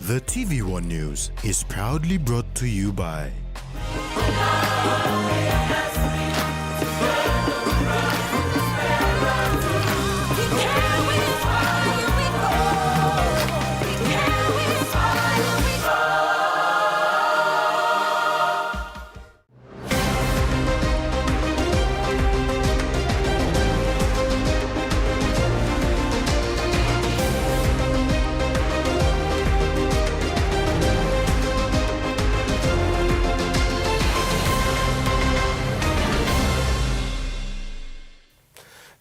The TVWAn News is proudly brought to you by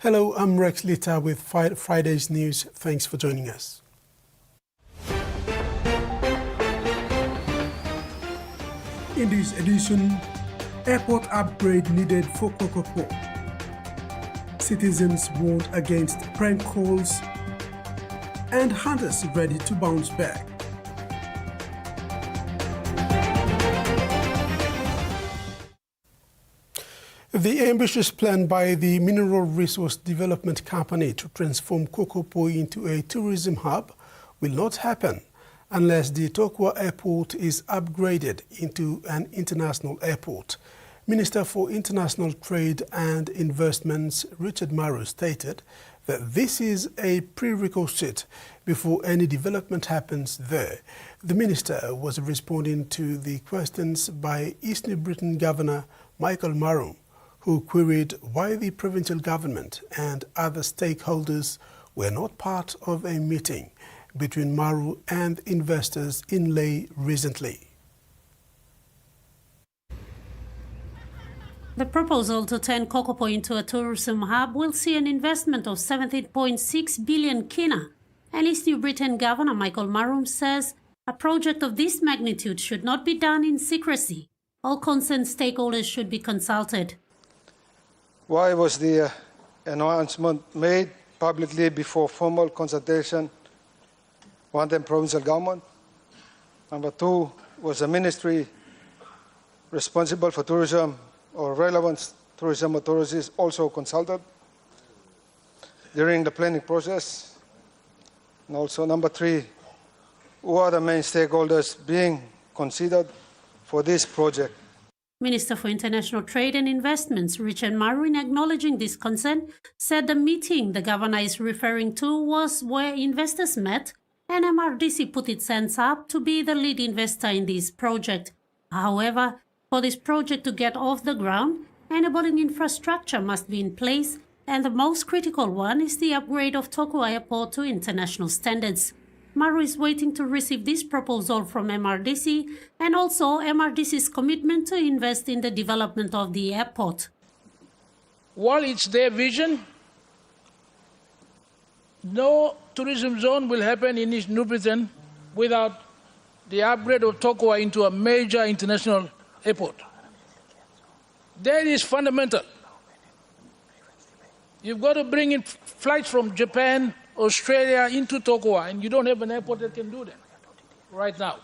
Hello, I'm Rex Lita with Friday's News. Thanks for joining us. In this edition, airport upgrade needed for Kokopo. Citizens warned against prank calls, and hunters ready to bounce back. The ambitious plan by the Mineral Resource Development Company to transform Kokopo into a tourism hub will not happen unless the Tokwa Airport is upgraded into an international airport. Minister for International Trade and Investments Richard Maru stated that this is a prerequisite before any development happens there. The minister was responding to the questions by East New Britain Governor Michael Maru, who queried why the provincial government and other stakeholders were not part of a meeting between Maru and investors in Lae recently. The proposal to turn Kokopo into a tourism hub will see an investment of 17.6 billion kina, and East New Britain Governor Michael Maru says a project of this magnitude should not be done in secrecy. All concerned stakeholders should be consulted. Why was the announcement made publicly before formal consultation? One, the provincial government. Number two, was the ministry responsible for tourism or relevant tourism authorities also consulted during the planning process? And also number three, who are the main stakeholders being considered for this project? Minister for International Trade and Investments Richard Maru, in acknowledging this concern, said the meeting the governor is referring to was where investors met and MRDC put its hands up to be the lead investor in this project. However, for this project to get off the ground, enabling infrastructure must be in place, and the most critical one is the upgrade of Tokwa Airport to international standards. Maru is waiting to receive this proposal from MRDC and also MRDC's commitment to invest in the development of the airport. While it's their vision, no tourism zone will happen in East New Britain without the upgrade of Tokwa into a major international airport. That is fundamental. You've got to bring in flights from Japan, Australia into Tokwa, and you don't have an airport that can do that right now.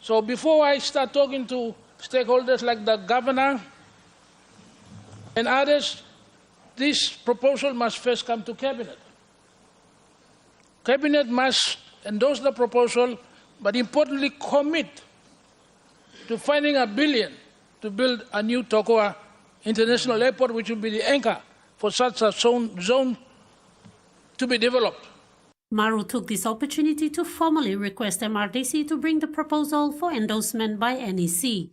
So before I start talking to stakeholders like the governor and others, this proposal must first come to Cabinet. Cabinet must endorse the proposal, but importantly commit to finding $1 billion to build a new Tokwa International Airport, which will be the anchor for such a zone to be developed. Maru took this opportunity to formally request MRDC to bring the proposal for endorsement by NEC.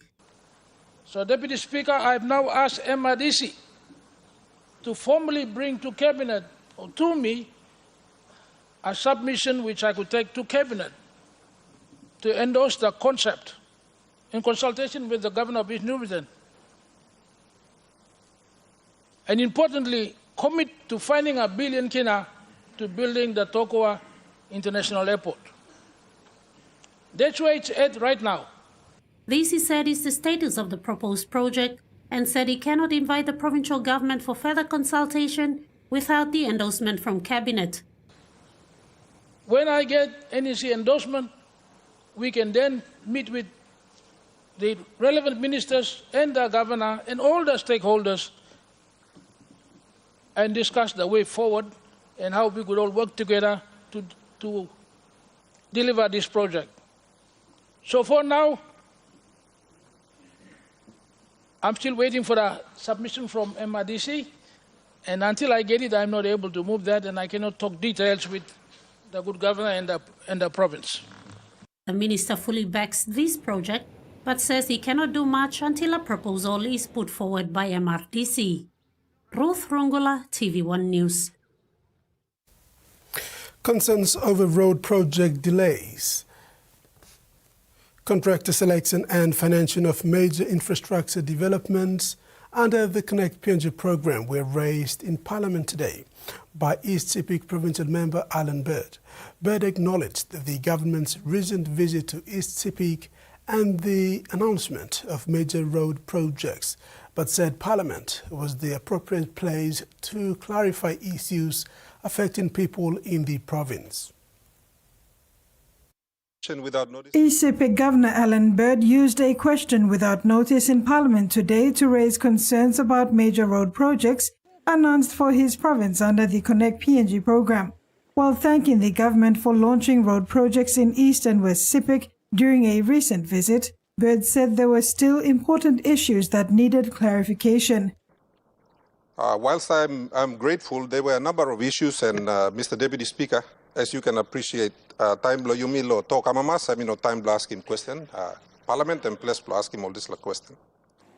So, Deputy Speaker, I have now asked MRDC to formally bring to Cabinet, or to me, a submission which I could take to Cabinet to endorse the concept in consultation with the Governor of East New Britain. And importantly, commit to finding $1 billion kina to building the Tokwa International Airport. That's where it's at right now. This, he said, is the status of the proposed project, and said he cannot invite the provincial government for further consultation without the endorsement from Cabinet. When I get NEC endorsement, we can then meet with the relevant ministers and the governor and all the stakeholders and discuss the way forward and how we could all work together to deliver this project. So for now, I'm still waiting for the submission from MRDC, and until I get it, I'm not able to move that, and I cannot talk details with the good governor and the province. The minister fully backs this project, but says he cannot do much until a proposal is put forward by MRDC. Ruth Rongola, TV1 News. Concerns over road project delays, contractor selection and financing of major infrastructure developments under the Connect PNG program were raised in Parliament today by East Sepik Provincial Member Alan Bird. Bird acknowledged the government's recent visit to East Sepik and the announcement of major road projects, but said Parliament was the appropriate place to clarify issues affecting people in the province. East Sepik Governor Alan Bird used a question without notice in Parliament today to raise concerns about major road projects announced for his province under the Connect PNG program. While thanking the government for launching road projects in East and West Sepik during a recent visit, Bird said there were still important issues that needed clarification. Whilst I'm grateful, there were a number of issues, and Mr. Deputy Speaker, as you can appreciate, time lo yumi lo talk amamas, I mean, no time to ask him question. Parliament and place to ask him all this question.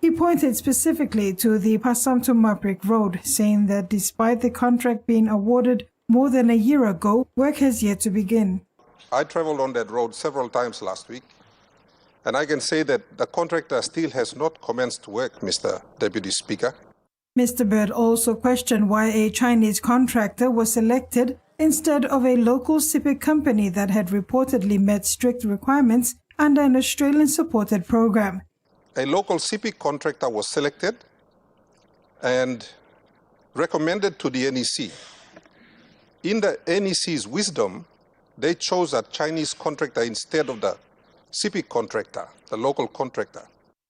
He pointed specifically to the Passam to Maprik Road, saying that despite the contract being awarded more than a year ago, work has yet to begin. I traveled on that road several times last week, and I can say that the contractor still has not commenced work, Mr. Deputy Speaker. Mr. Bird also questioned why a Chinese contractor was selected instead of a local Sepik company that had reportedly met strict requirements under an Australian-supported program. A local Sepik contractor was selected and recommended to the NEC. In the NEC's wisdom, they chose a Chinese contractor instead of the Sepik contractor, the local contractor.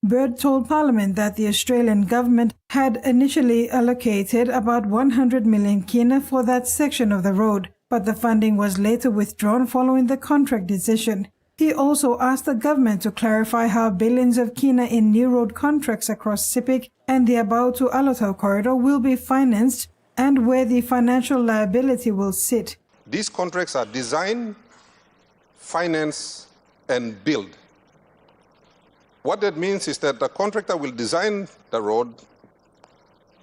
Bird told Parliament that the Australian government had initially allocated about 100 million kina for that section of the road, but the funding was later withdrawn following the contract decision. He also asked the government to clarify how billions of kina in new road contracts across Sepik and the Abau to Alotau corridor will be financed and where the financial liability will sit. These contracts are design, finance, and build. What that means is that the contractor will design the road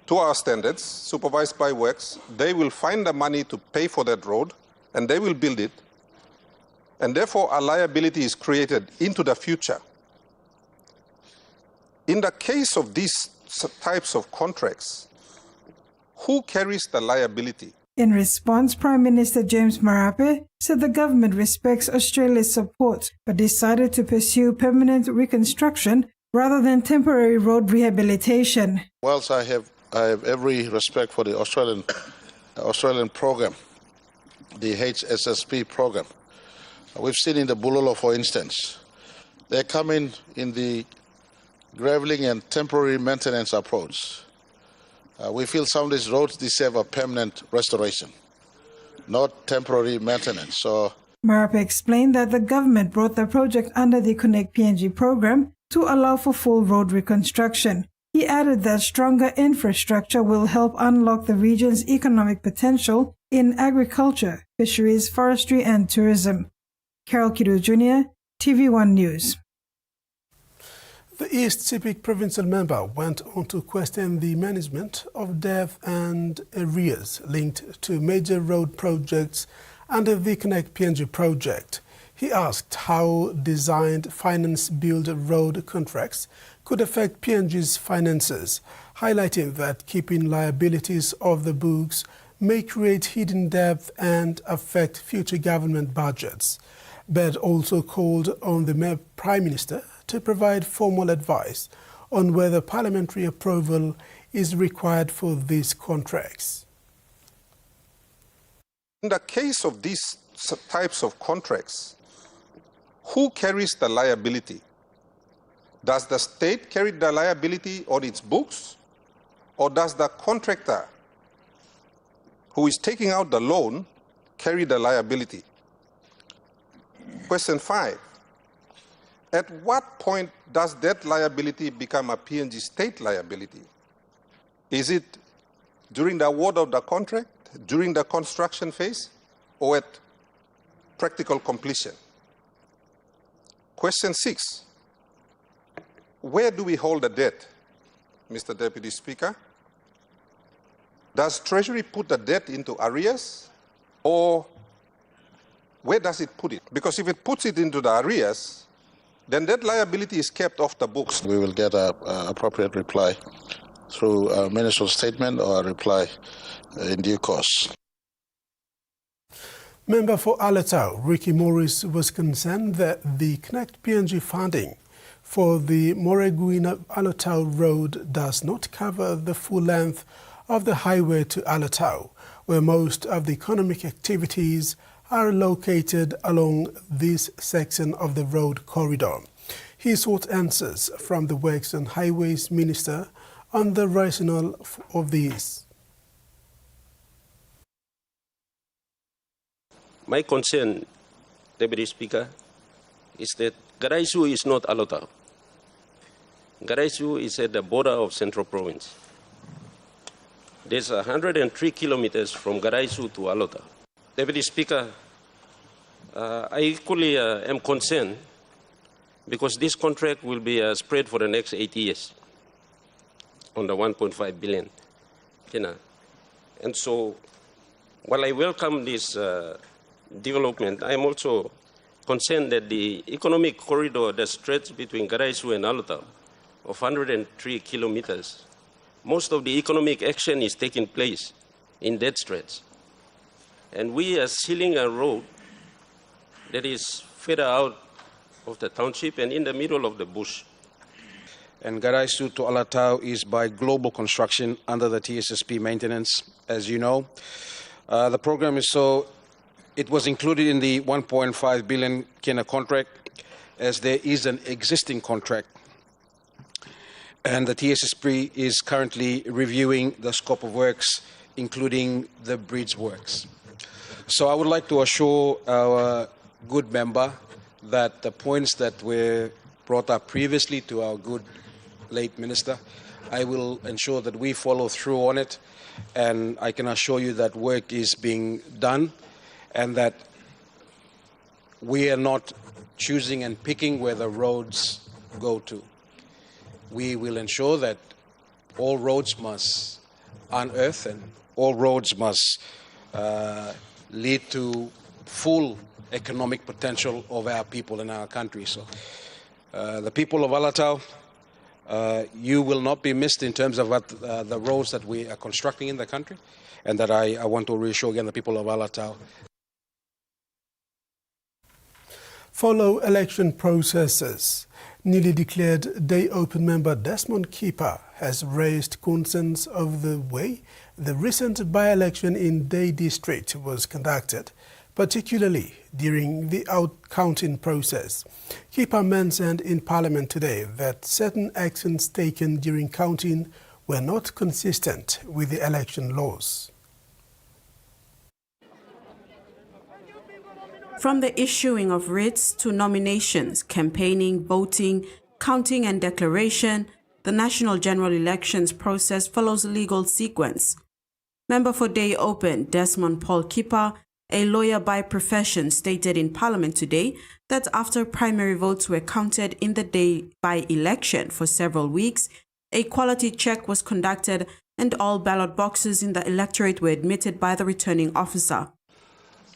to our standards, supervised by works. They will find the money to pay for that road, and they will build it. And therefore, a liability is created into the future. In the case of these types of contracts, who carries the liability? In response, Prime Minister James Marape said the government respects Australia's support but decided to pursue permanent reconstruction rather than temporary road rehabilitation. Whilst I have every respect for the Australian program, the HSSP program, we've seen in the Bulolo, for instance, they come in the gravelling and temporary maintenance approach. We feel some of these roads deserve a permanent restoration, not temporary maintenance. So, Marape explained that the government brought the project under the Connect PNG program to allow for full road reconstruction. He added that stronger infrastructure will help unlock the region's economic potential in agriculture, fisheries, forestry and tourism. Carol Kidu Jr., TV1 News. The East Sepik Provincial Member went on to question the management of debt and arrears linked to major road projects under the Connect PNG project. He asked how designed finance build road contracts could affect PNG's finances, highlighting that keeping liabilities off the books may create hidden debt and affect future government budgets. Bird also called on the Prime Minister to provide formal advice on whether parliamentary approval is required for these contracts. In the case of these types of contracts, who carries the liability? Does the state carry the liability on its books, or does the contractor who is taking out the loan carry the liability? Question 5. At what point does that liability become a PNG state liability? Is it during the award of the contract, during the construction phase, or at practical completion? Question 6. Where do we hold the debt, Mr. Deputy Speaker? Does Treasury put the debt into arrears, or where does it put it? Because if it puts it into the arrears, then that liability is kept off the books. We will get an appropriate reply through a ministerial statement or a reply in due course. Member for Alatau, Ricky Morris, was concerned that the Connect PNG funding for the Moreguina-Alatau road does not cover the full length of the highway to Alatau, where most of the economic activities are located along this section of the road corridor. He sought answers from the Works and Highways Minister on the rationale of these. My concern, Deputy Speaker, is that Garaisu is not Alatau. Garaisu is at the border of Central Province. There's 103 kilometers from Garaisu to Alatau. Deputy Speaker, I equally am concerned because this contract will be spread for the next 8 years on the 1.5 billion. And so, while I welcome this development, I am also concerned that the economic corridor that stretches between Garaisu and Alatau of 103 kilometers, most of the economic action is taking place in that stretch. And we are sealing a road that is further out of the township and in the middle of the bush. And Garaisu to Alatau is by global construction under the TSSP maintenance, as you know. The program is it was included in the 1.5 billion Kenya contract, as there is an existing contract. And the TSSP is currently reviewing the scope of works, including the bridge works. So I would like to assure our good member that the points that were brought up previously to our good late minister, I will ensure that we follow through on it, and I can assure you that work is being done and that we are not choosing and picking where the roads go to. We will ensure that all roads must unearth and all roads must lead to full economic potential of our people in our country. So the people of Alatau, you will not be missed in terms of what the roads that we are constructing in the country, and that I want to reassure again the people of Alatau. Follow election processes. Newly declared Day Open member Desmond Keeper has raised concerns over the way the recent by-election in Day District was conducted, particularly during the out-counting process. Keeper mentioned in Parliament today that certain actions taken during counting were not consistent with the election laws. From the issuing of writs to nominations, campaigning, voting, counting and declaration, the National General Elections process follows a legal sequence. Member for Day Open, Desmond Paul Keeper, a lawyer by profession, stated in Parliament today that after primary votes were counted in the day by-election for several weeks, a quality check was conducted and all ballot boxes in the electorate were admitted by the returning officer.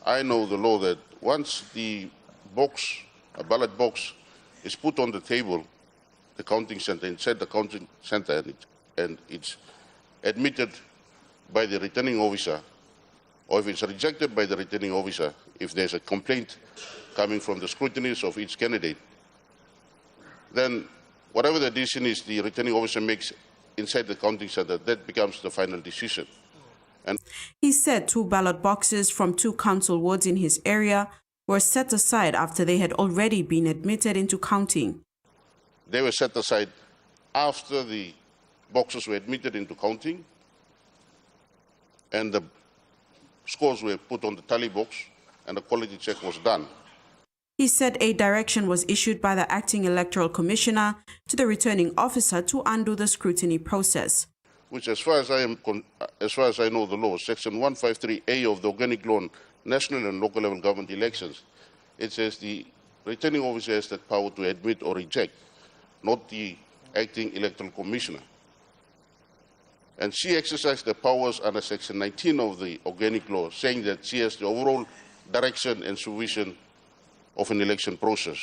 I know the law that once the box, a ballot box, is put on the table, the counting center, inside the counting center, and it's admitted by the returning officer, or if it's rejected by the returning officer, if there's a complaint coming from the scrutineers of each candidate, then whatever the decision is the returning officer makes inside the counting center, that becomes the final decision. And he said 2 ballot boxes from 2 council wards in his area were set aside after they had already been admitted into counting. They were set aside after the boxes were admitted into counting and the scores were put on the tally box and the quality check was done. He said a direction was issued by the acting electoral commissioner to the returning officer to undo the scrutiny process. Which, as far as I know the law, Section 153A of the Organic Law on National and Local Level Government Elections, it says the returning officer has that power to admit or reject, not the acting electoral commissioner. And she exercised the powers under Section 19 of the Organic Law, saying that she has the overall direction and supervision of an election process.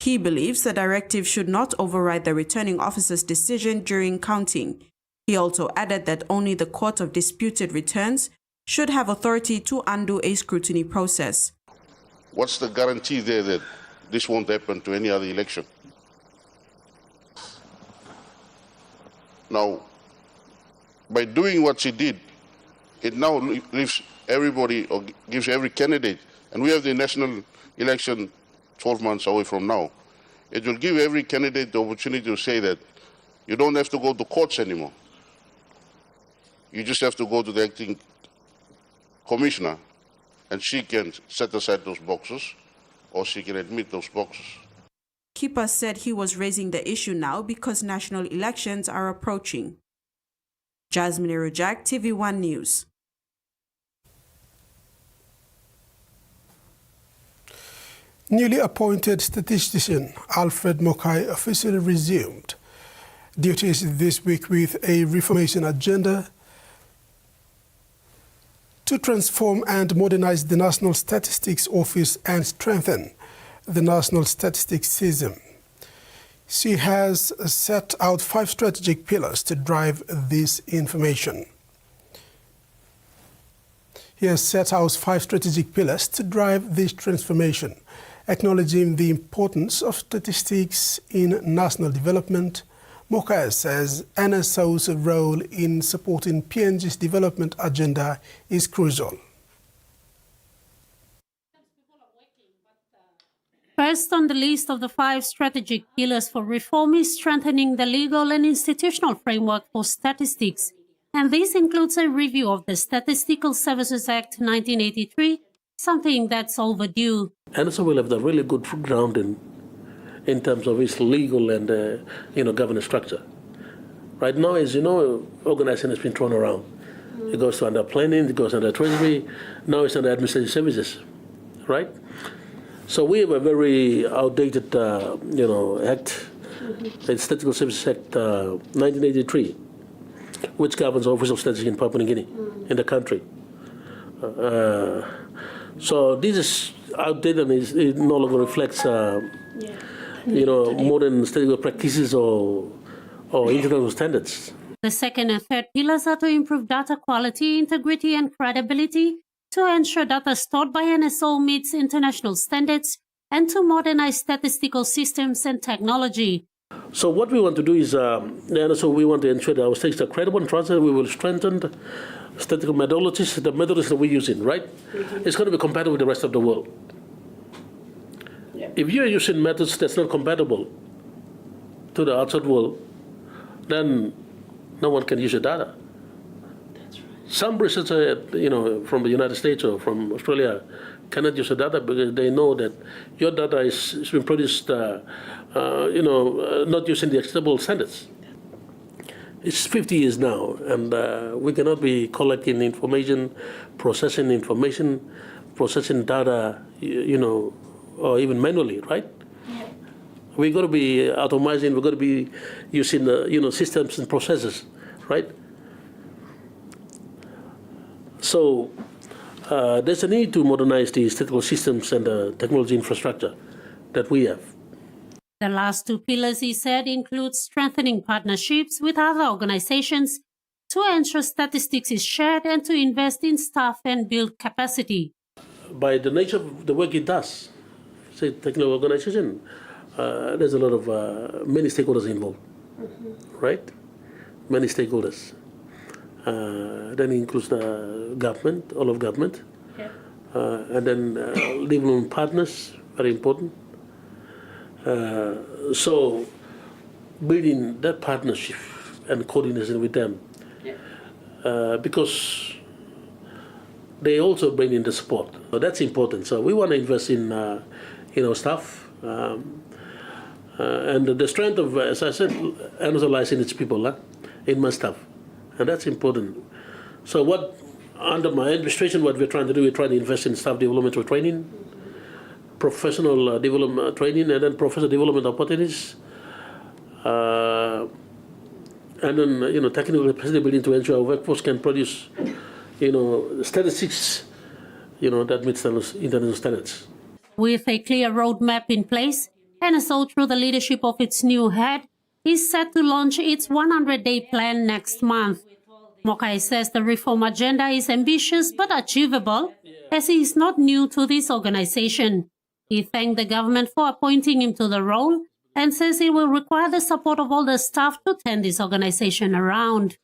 He believes the directive should not override the returning officer's decision during counting. He also added that only the Court of Disputed Returns should have authority to undo a scrutiny process. What's the guarantee there that this won't happen to any other election? Now, by doing what she did, it now leaves everybody, or gives every candidate, and we have the national election 12 months away from now. It will give every candidate the opportunity to say that you don't have to go to courts anymore. You just have to go to the acting commissioner, and she can set aside those boxes, or she can admit those boxes. Keeper said he was raising the issue now because national elections are approaching. Jasmine Rujak, TVWAn News. Newly appointed statistician Alfred Mokai officially resumed duties this week with a reformation agenda to transform and modernize the National Statistics Office and strengthen the national statistics system. She has set out 5 strategic pillars to drive this information. He has set out 5 strategic pillars to drive this transformation, acknowledging the importance of statistics in national development. Mokai says NSO's role in supporting PNG's development agenda is crucial. First on the list of the 5 strategic pillars for reform is strengthening the legal and institutional framework for statistics, and this includes a review of the Statistical Services Act 1983, something that's overdue. NSO will have the really good ground in terms of its legal and governance structure. Right now, as you know, organizing has been thrown around. It goes to under planning, it goes under treasury, now it's under administrative services, right? So we have a very outdated, act, the Statistical Services Act 1983, which governs official statistics in Papua New Guinea, in the country. So this is outdated and it no longer reflects, modern statistical practices or international standards. The second and third pillars are to improve data quality, integrity, and credibility, to ensure data stored by NSO meets international standards, and to modernize statistical systems and technology. So what we want to do is, NSO, we want to ensure that our statistics are credible and trusted. We will strengthen statistical methodologies, the methodologies that we're using, right? It's going to be compatible with the rest of the world. If you're using methods that's not compatible to the outside world, then no one can use your data. Some researchers, from the United States or from Australia cannot use the data because they know that your data is been produced, not using the acceptable standards. It's 50 years now, and we cannot be collecting information, processing data, or even manually, right? Yeah. We've got to be automizing. We've got to be using, systems and processes, right? So there's a need to modernize the statistical systems and the technology infrastructure that we have. The last 2 pillars, he said, include strengthening partnerships with other organizations to ensure statistics is shared and to invest in staff and build capacity. By the nature of the work it does, say technical organization, there's a lot of many stakeholders involved, right? Many stakeholders. Then includes the government, all of government, and then development partners, very important. So building that partnership and coordination with them, because they also bring in the support. So that's important. So we want to invest in staff. And the strength of, as I said, analyzing its people, it must have. And that's important. So what, under my administration, what we're trying to do, we're trying to invest in staff development or training, professional development training, and then professional development opportunities. And then, technical capacity building to ensure our workforce can produce, statistics, that meets international standards. With a clear roadmap in place, NSO, through the leadership of its new head, is set to launch its 100-day plan next month. Mokai says the reform agenda is ambitious but achievable, as he is not new to this organization. He thanked the government for appointing him to the role and says it will require the support of all the staff to turn this organization around.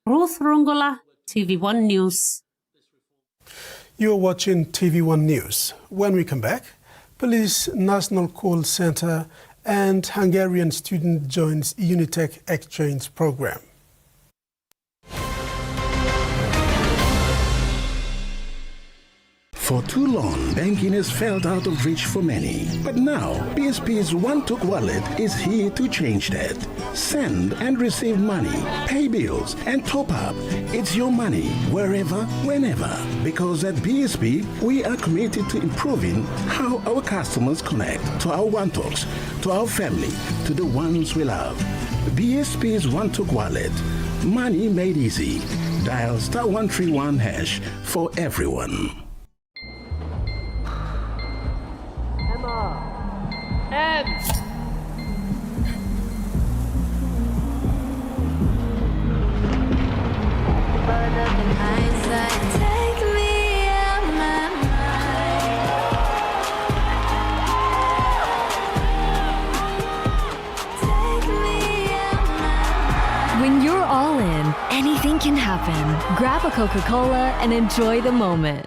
Ruth Rungola, TVWAN News. You're watching TVWAN News. When we come back, Police National Call Center and Hungarian student joins Unitech exchange program. For too long, banking has felt out of reach for many. But now, BSP's One-Took wallet is here to change that. Send and receive money, pay bills, and top up. It's your money, wherever, whenever. Because at BSP, we are committed to improving how our customers connect to our One-Tooks, to our family, to the ones we love. BSP's One-Took wallet. Money made easy. Dial *131# for everyone. When you're all in, anything can happen. Grab a Coca-Cola and enjoy the moment.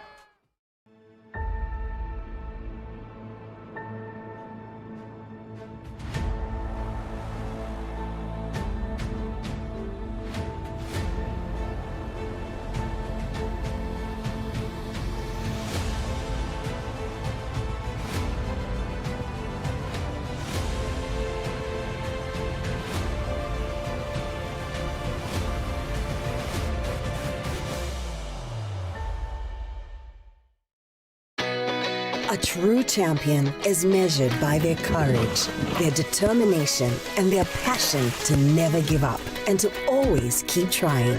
A true champion is measured by their courage, their determination, and their passion to never give up and to always keep trying.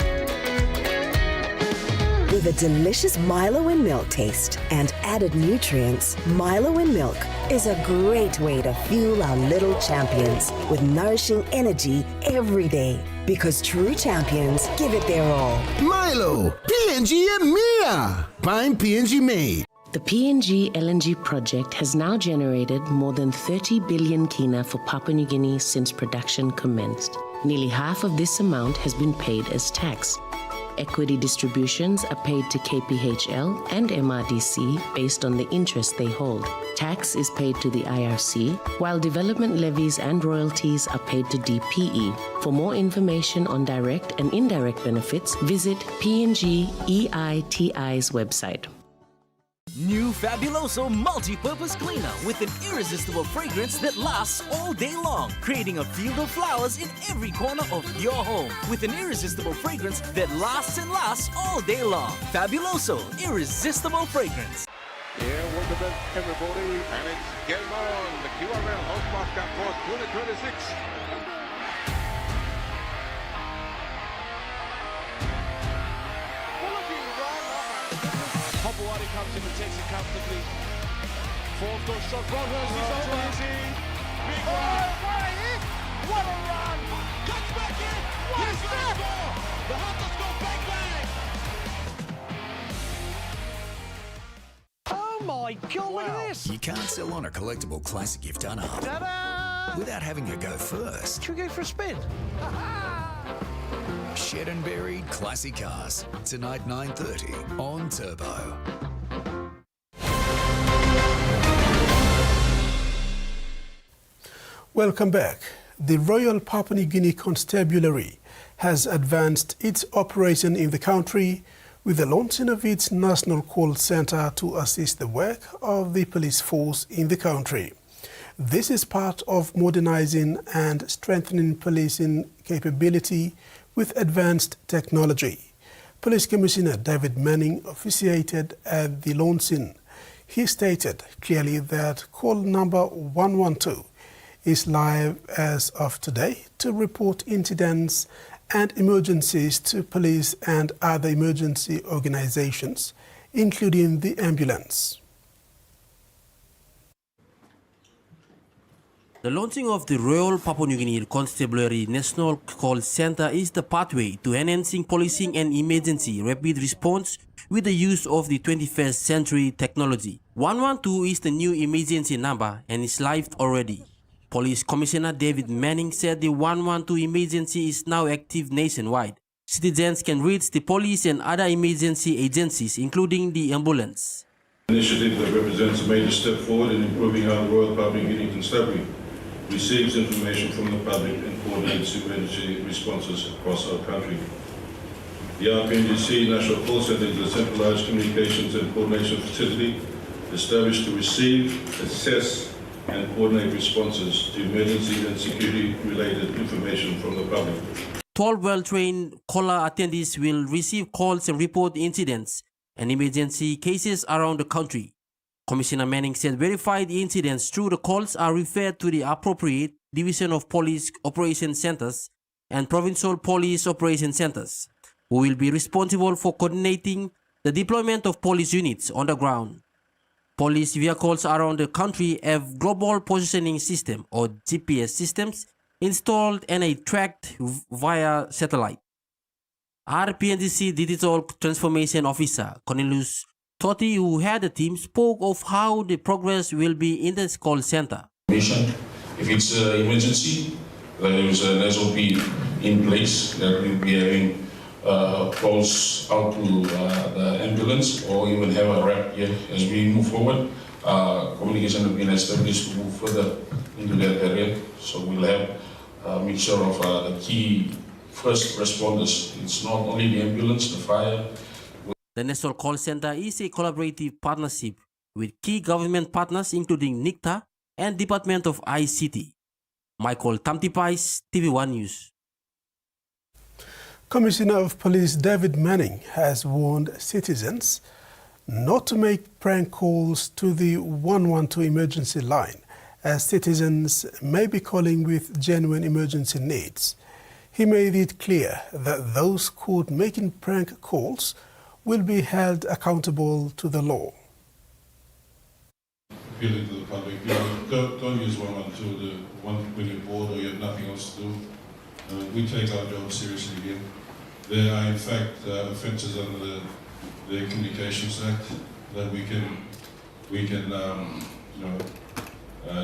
With a delicious Milo in milk taste and added nutrients, Milo in milk is a great way to fuel our little champions with nourishing energy every day. Because true champions give it their all. Milo, PNG and Mia. Prime PNG made. The PNG LNG project has now generated more than 30 billion kina for Papua New Guinea since production commenced. Nearly half of this amount has been paid as tax. Equity distributions are paid to KPHL and MRDC based on the interest they hold. Tax is paid to the IRC, while development levies and royalties are paid to DPE. For more information on direct and indirect benefits, visit PNG EITI's website. New Fabuloso multi-purpose cleaner with an irresistible fragrance that lasts all day long, creating a field of flowers in every corner of your home. With an irresistible fragrance that lasts and lasts all day long. Fabuloso, irresistible fragrance. Yeah, welcome back everybody, and it's game on. The QRL Outback Cup for 2026. Hobawadi comes in and takes it comfortably. Fourth goal shot, Broadhurst is over. Big run. What a run! Cuts back in. What a score! The Hunters go bang bang. Oh my God! Look at this. You can't sell on a collectible classic you've done up Ta-da! without having to go first. Should we go for a spin? Shed and Buried Classic Cars, tonight 9:30 on Turbo. Welcome back. The Royal Papua New Guinea Constabulary has advanced its operation in the country with the launching of its national call centre to assist the work of the police force in the country. This is part of modernising and strengthening policing capability with advanced technology. Police Commissioner David Manning officiated at the launching. He stated clearly that call number 112 is live as of today to report incidents and emergencies to police and other emergency organizations, including the ambulance. The launching of the Royal Papua New Guinea Constabulary National Call Centre is the pathway to enhancing policing and emergency rapid response with the use of the 21st century technology. 112 is the new emergency number and is live already. Police Commissioner David Manning said the 112 emergency is now active nationwide. Citizens can reach the police and other emergency agencies, including the ambulance. Initiative that represents a major step forward in improving how the Royal Papua New Guinea Constabulary receives information from the public and coordinates emergency responses across our country. The RPNGC National Call Centre is a centralised communications and coordination facility established to receive, assess and coordinate responses to emergency and security-related information from the public. 12 well-trained caller attendees will receive calls and report incidents and emergency cases around the country. Commissioner Manning said verified incidents through the calls are referred to the appropriate Division of Police Operation Centres and Provincial Police Operation Centres, who will be responsible for coordinating the deployment of police units on the ground. Police vehicles around the country have Global Positioning System or GPS systems installed and are tracked via satellite. RPNGC Digital Transformation Officer Cornelius Totti, who had the team, spoke of how the progress will be in the call center. If it's an emergency, there is an SOP in place that will be having calls out to the ambulance or even have a rep here as we move forward. Communication will be established to move further into that area. So we'll have a mixture of the key first responders. It's not only the ambulance, the fire. The National Call Centre is a collaborative partnership with key government partners including NICTA and Department of ICT. Michael Tamtipais, TVWAn News. Commissioner of Police David Manning has warned citizens not to make prank calls to the 112 emergency line, as citizens may be calling with genuine emergency needs. He made it clear that those caught making prank calls will be held accountable to the law. Appealing to the public, don't use 112 when you're bored or you have nothing else to do. We take our job seriously here. There are in fact offences under the Communications Act that we can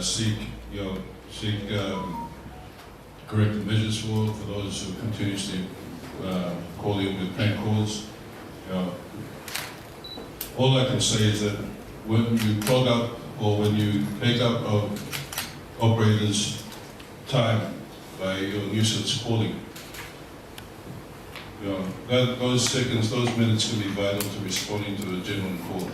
seek corrective measures for those who continuously call in with prank calls. All I can say is that when you clog up or when you take up operators' time by your nuisance calling, those seconds, those minutes can be vital to responding to a genuine call.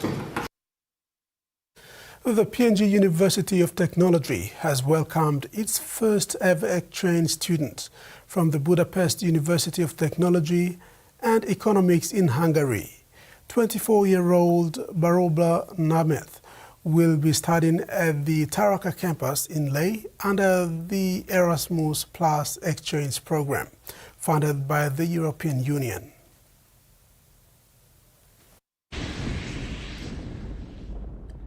The PNG University of Technology has welcomed its first ever exchange student from the Budapest University of Technology and Economics in Hungary. 24-year-old Baroba Nameth will be studying at the Taraka campus in Leh under the Erasmus Plus exchange program funded by the European Union.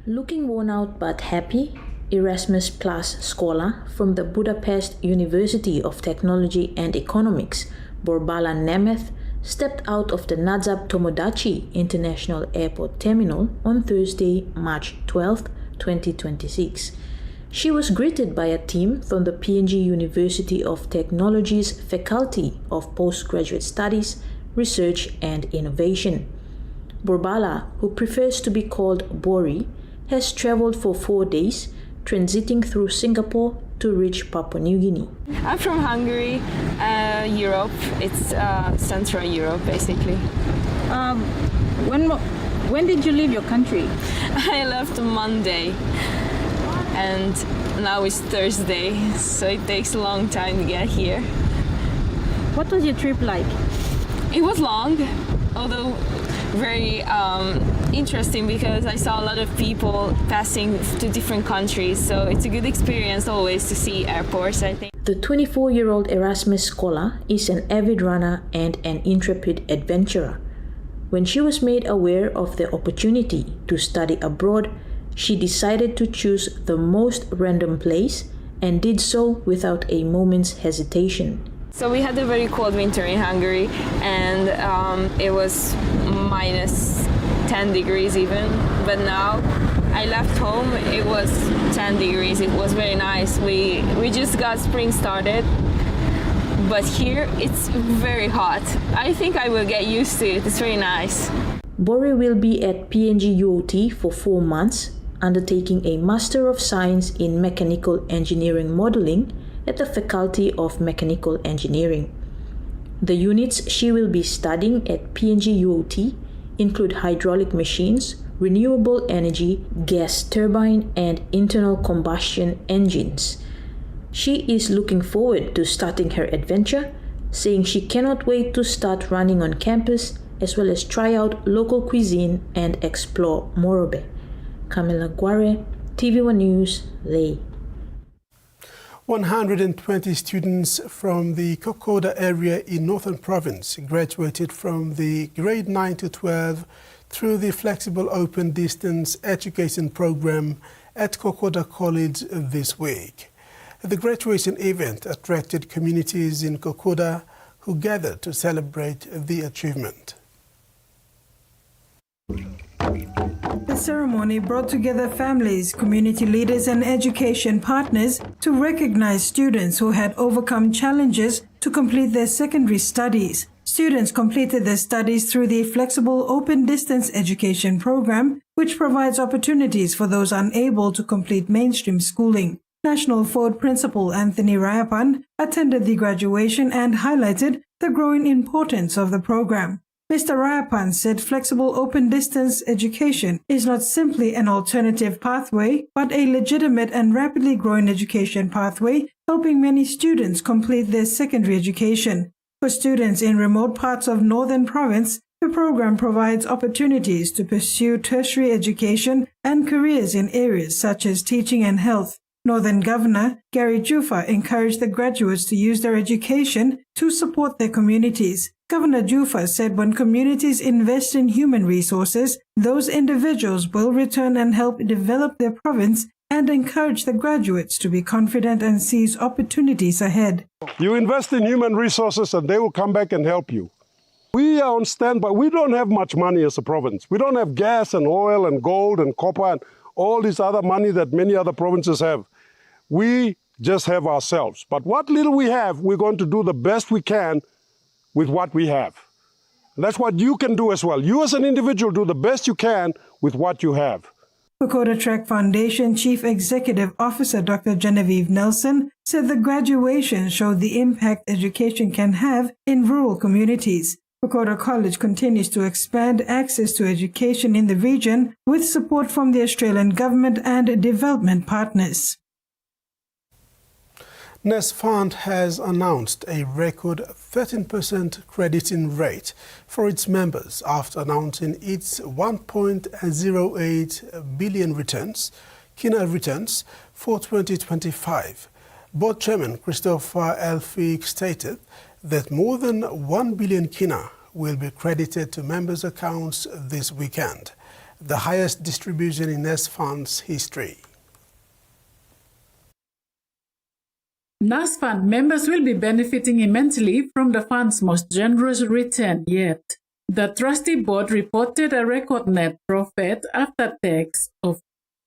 Looking worn out but happy, Erasmus Plus scholar from the Budapest University of Technology and Economics, Borbala Nemeth, stepped out of the Nadzab Tomodachi International Airport Terminal on Thursday, March 12, 2026. She was greeted by a team from the PNG University of Technology's Faculty of Postgraduate Studies, Research and Innovation. Borbala, who prefers to be called Bori, has traveled for 4 days, transiting through Singapore to reach Papua New Guinea. I'm from Hungary, Europe. It's Central Europe, basically. When did you leave your country? I left Monday, and now it's Thursday, so it takes a long time to get here. What was your trip like? It was long, although very interesting because I saw a lot of people passing to different countries, so it's a good experience always to see airports, I think. The 24-year-old Erasmus scholar is an avid runner and an intrepid adventurer. When she was made aware of the opportunity to study abroad, she decided to choose the most random place and did so without a moment's hesitation. So we had a very cold winter in Hungary, and it was minus 10 degrees even, but now I left home, it was 10 degrees, it was very nice. We just got spring started, but here it's very hot. I think I will get used to it, it's very nice. Bore will be at PNG UOT for 4 months, undertaking a Master of Science in Mechanical Engineering Modeling at the Faculty of Mechanical Engineering. The units she will be studying at PNG UOT include hydraulic machines, renewable energy, gas turbine, and internal combustion engines. She is looking forward to starting her adventure, saying she cannot wait to start running on campus as well as try out local cuisine and explore Morobe. Camila Guare, TVWAn News, Leh. 120 students from the Kokopo area in Northern Province graduated from the grade 9 to 12 through the flexible open distance education program at Kokopo College this week. The graduation event attracted communities in Kokopo who gathered to celebrate the achievement. The ceremony brought together families, community leaders and education partners to recognize students who had overcome challenges to complete their secondary studies. Students completed their studies through the flexible open distance education program, which provides opportunities for those unable to complete mainstream schooling. National Ford Principal Anthony Rayapan attended the graduation and highlighted the growing importance of the program. Mr. Rayapan said flexible open distance education is not simply an alternative pathway, but a legitimate and rapidly growing education pathway, helping many students complete their secondary education. For students in remote parts of Northern Province, the program provides opportunities to pursue tertiary education and careers in areas such as teaching and health. Northern Governor Gary Jufa encouraged the graduates to use their education to support their communities. Governor Jufa said when communities invest in human resources, those individuals will return and help develop their province and encourage the graduates to be confident and seize opportunities ahead. You invest in human resources and they will come back and help you. We are on standby. We don't have much money as a province. We don't have gas and oil and gold and copper and all this other money that many other provinces have. We just have ourselves. But what little we have, we're going to do the best we can with what we have. And that's what you can do as well. You as an individual do the best you can with what you have. Kokopo Track Foundation Chief Executive Officer Dr. Genevieve Nelson said the graduation showed the impact education can have in rural communities. Kokopo College continues to expand access to education in the region with support from the Australian government and development partners. Nasfund has announced a record 13% crediting rate for its members after announcing its 1.08 billion Kina returns for 2025. Board Chairman Christopher Elphick stated that more than 1 billion Kina will be credited to members' accounts this weekend, the highest distribution in Nasfund's history. Nasfund members will be benefiting immensely from the fund's most generous return yet. The trustee board reported a record net profit after tax of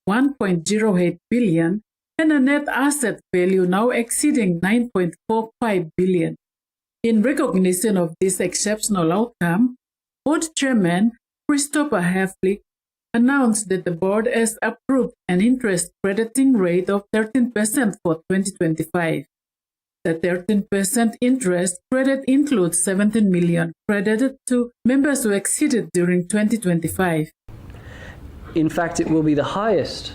1.08 billion and a net asset value now exceeding 9.45 billion. In recognition of this exceptional outcome, Board Chairman Christopher Elphick announced that the board has approved an interest crediting rate of 13% for 2025. The 13% interest credit includes 17 million credited to members who exceeded during 2025. In fact, it will be the highest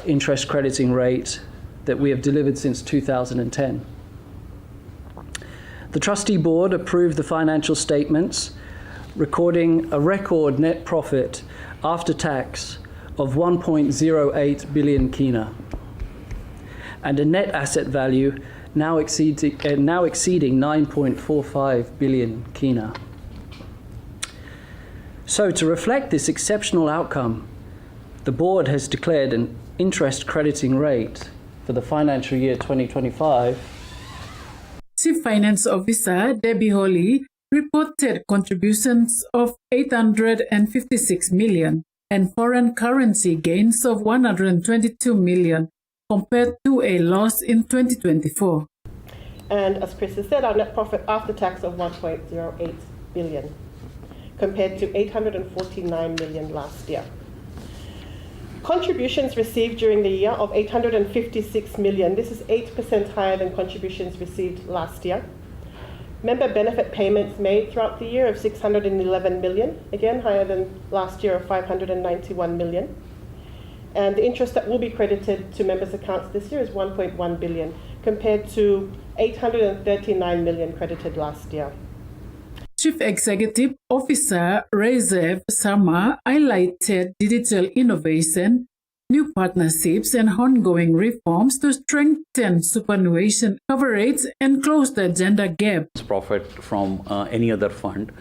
interest crediting rate that we have delivered since 2010. The trustee board approved the financial statements, recording a record net profit after tax of 1.08 billion kina and a net asset value now exceeding 9.45 billion kina. So, to reflect this exceptional outcome, the board has declared an interest crediting rate for the financial year 2025. Chief Finance Officer Debbie Holly reported contributions of 856 million and foreign currency gains of 122 million compared to a loss in 2024. And as Chris has said, our net profit after tax of 1.08 billion compared to 849 million last year. Contributions received during the year of 856 million. This is 8% higher than contributions received last year. Member benefit payments made throughout the year of 611 million, again higher than last year of 591 million. And the interest that will be credited to members' accounts this year is 1.1 billion, compared to 839 million credited last year. Chief Executive Officer Rezev Sama highlighted digital innovation, new partnerships, and ongoing reforms to strengthen superannuation coverage and close the gender gap. Profit from any other fund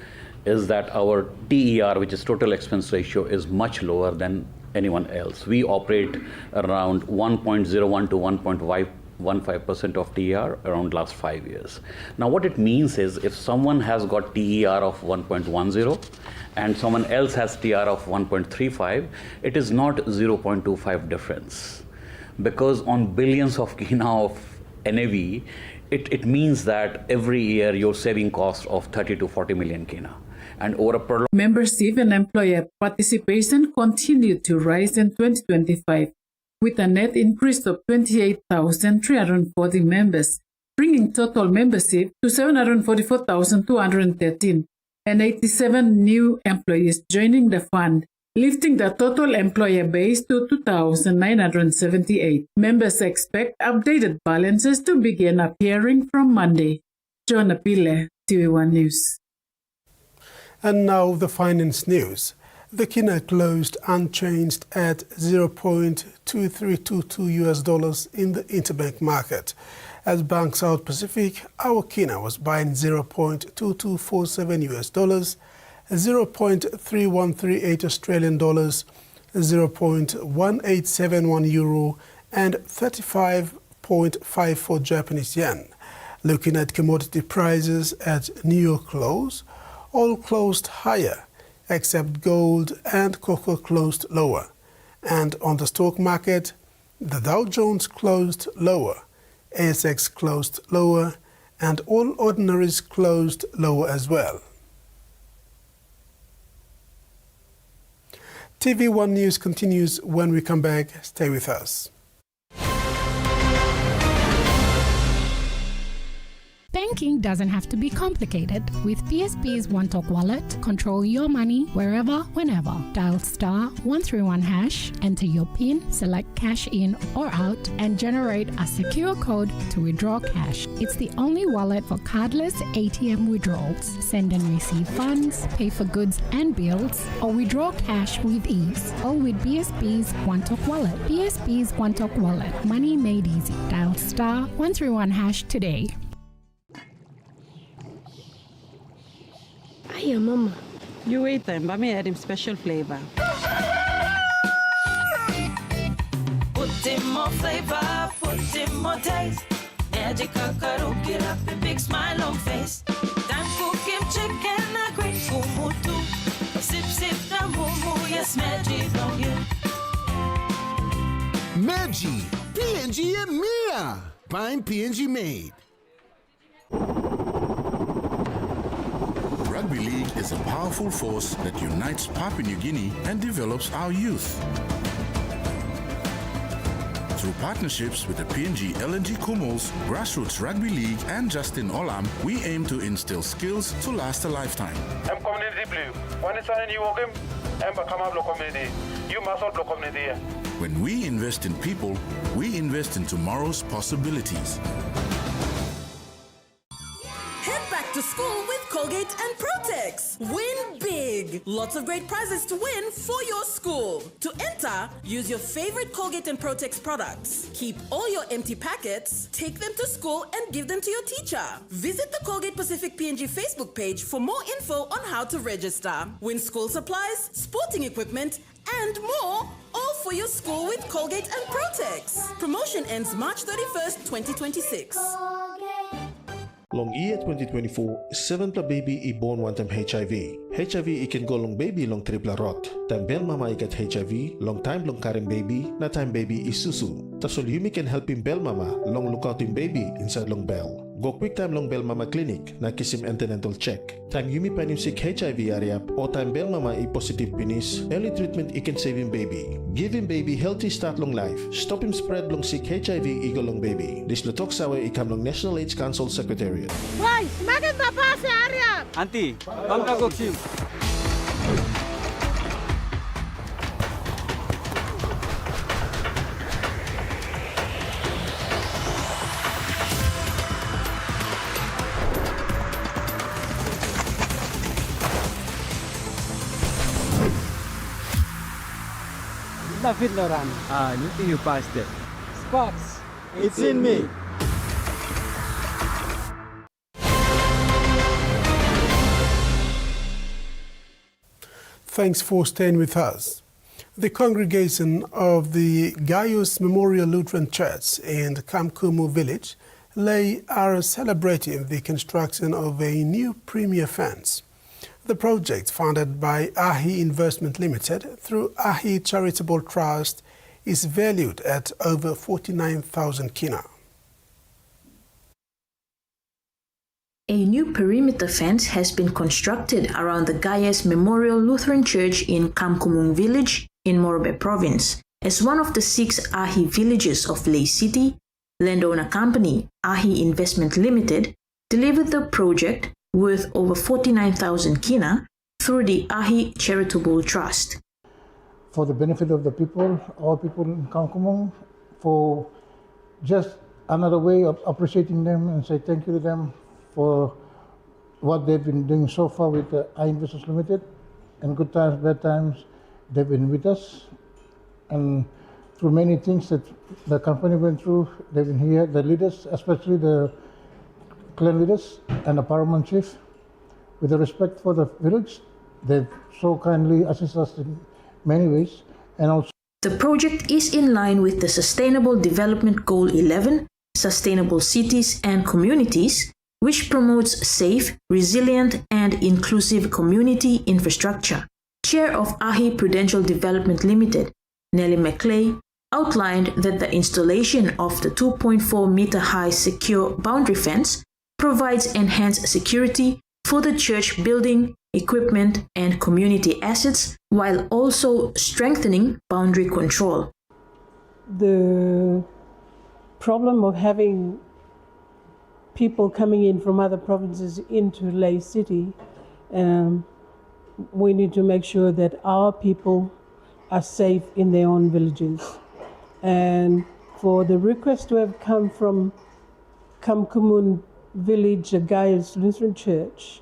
is that our TER, which is total expense ratio, is much lower than anyone else. We operate around 1.01 to 1.15% of TER around last 5 years. Now what it means is if someone has got TER of 1.10 and someone else has TER of 1.35, it is not 0.25 difference. Because on billions of kina of NAV, it means that every year you're saving costs of 30 to 40 million kina. And over a prolonged membership and employer participation continued to rise in 2025, with a net increase of 28,340 members, bringing total membership to 744,213, and 87 new employees joining the fund, lifting the total employer base to 2,978. Members expect updated balances to begin appearing from Monday. John Apile, TVWAn News. And now the finance news. The kina closed unchanged at $0.2322 in the interbank market. At Bank South Pacific, our kina was buying $0.2247, $0.3138 Australian dollars, 0.1871 euro, and 35.54 Japanese yen. Looking at commodity prices at New York close, all closed higher, except gold and cocoa closed lower. And on the stock market, the Dow Jones closed lower, ASX closed lower, and all ordinaries closed lower as well. TVWAn News continues when we come back. Stay with us. Banking doesn't have to be complicated. With PSP's OneTalk Wallet, control your money wherever, whenever. Dial *131#, enter your PIN, select cash in or out, and generate a secure code to withdraw cash. It's the only wallet for cardless ATM withdrawals. Send and receive funds, pay for goods and bills, or withdraw cash with ease. All with PSP's OneTalk Wallet. PSP's OneTalk Wallet. Money made easy. Dial *131# today. Hiya, Mama. You wait then, but me add him special flavor. Put in more flavor, put in more taste. Magic kakaro, get up a big smile on face. Dan cook him chicken, a great kumutu. Sip, sip, da mumu, yes, magic on you. Maggi, PNG and Mia. Find PNG made. Rugby League is a powerful force that unites Papua New Guinea and develops our youth. Through partnerships with the PNG LNG Kumals, Grassroots Rugby League and Justin Olam, we aim to instill skills to last a lifetime. I'm community blue. When it's on you walk him, I'm come up community. You must not community. When we invest in people, we invest in tomorrow's possibilities. Head back to school with Colgate and Protex. Win big. Lots of great prizes to win for your school. To enter, use your favorite Colgate and Protex products. Keep all your empty packets, take them to school and give them to your teacher. Visit the Colgate Pacific PNG Facebook page for more info on how to register. Win school supplies, sporting equipment, and more, all for your school with Colgate and Protex. Promotion ends March 31st, 2026. Long year 2024, 7 baby i born one time HIV. HIV ikan go long baby long triple rot. Tambel mama ikat HIV, long time long karim baby, na time baby is susu. Tasol yumi can help him bell mama, long lookout him baby inside long bell. Go quick time long bell mama clinic, na kiss him antenatal check. Time yumi pan him sick HIV area, o time bell mama i positive penis, early treatment i can save him baby. Give him baby healthy start long life. Stop him spread long sick HIV igo long baby. This lutok sawe ikam long National AIDS Council Secretariat. Why? Smacket na pa si Arya! Auntie, bangka goksim. David Loran. You think you passed it? Spots. It's in me. Thanks for staying with us. The congregation of the Gaius Memorial Lutheran Church in Kamkumu village are celebrating the construction of a new premier fence. The project, funded by Ahi Investment Limited through Ahi Charitable Trust, is valued at over 49,000 kina. A new perimeter fence has been constructed around the Gaius Memorial Lutheran Church in Kamkumung village in Morobe province. As one of the 6 Ahi villages of Lei City, landowner company Ahi Investment Limited delivered the project worth over 49,000 kina through the Ahi Charitable Trust. For the benefit of the people, all people in Kamkumung, for just another way of appreciating them and say thank you to them for what they've been doing so far with Ahi Investors Limited. And good times, bad times, they've been with us. And through many things that the company went through, they've been here, the leaders, especially the clan leaders and the paramount chief, with the respect for the village, they've so kindly assisted us in many ways. And also, the project is in line with the Sustainable Development Goal 11, Sustainable Cities and Communities, which promotes safe, resilient, and inclusive community infrastructure. Chair of Ahi Prudential Development Limited, Nellie McClay, outlined that the installation of the 2.4 meter high secure boundary fence provides enhanced security for the church building, equipment, and community assets, while also strengthening boundary control. The problem of having people coming in from other provinces into Lei City, we need to make sure that our people are safe in their own villages. And for the request to have come from Kamkumun village, Gaius Lutheran Church,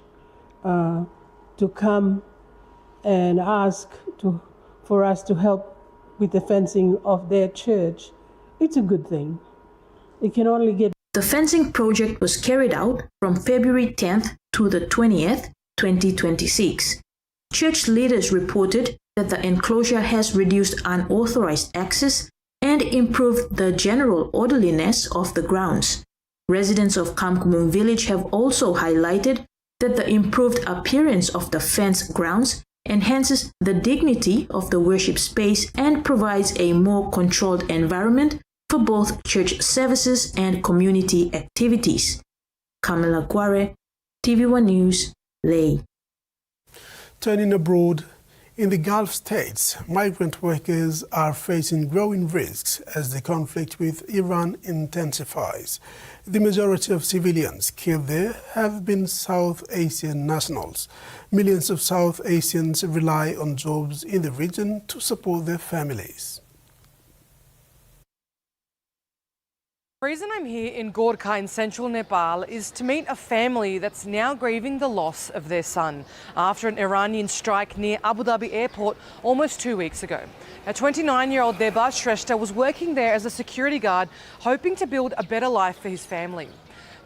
to come and ask for us to help with the fencing of their church, it's a good thing. It can only get. The fencing project was carried out from February 10th to the 20th, 2026. Church leaders reported that the enclosure has reduced unauthorized access and improved the general orderliness of the grounds. Residents of Kamkumung village have also highlighted that the improved appearance of the fenced grounds enhances the dignity of the worship space and provides a more controlled environment for both church services and community activities. Kamala Kware, TVWAn News, Lei. Turning abroad, In the Gulf states, migrant workers are facing growing risks as the conflict with Iran intensifies. The majority of civilians killed there have been South Asian nationals. Millions of South Asians rely on jobs in the region to support their families. The reason I'm here in Gorkha in central Nepal is to meet a family that's now grieving the loss of their son after an Iranian strike near Abu Dhabi airport almost 2 weeks ago. A 29-year-old Debas Shrestha was working there as a security guard, hoping to build a better life for his family.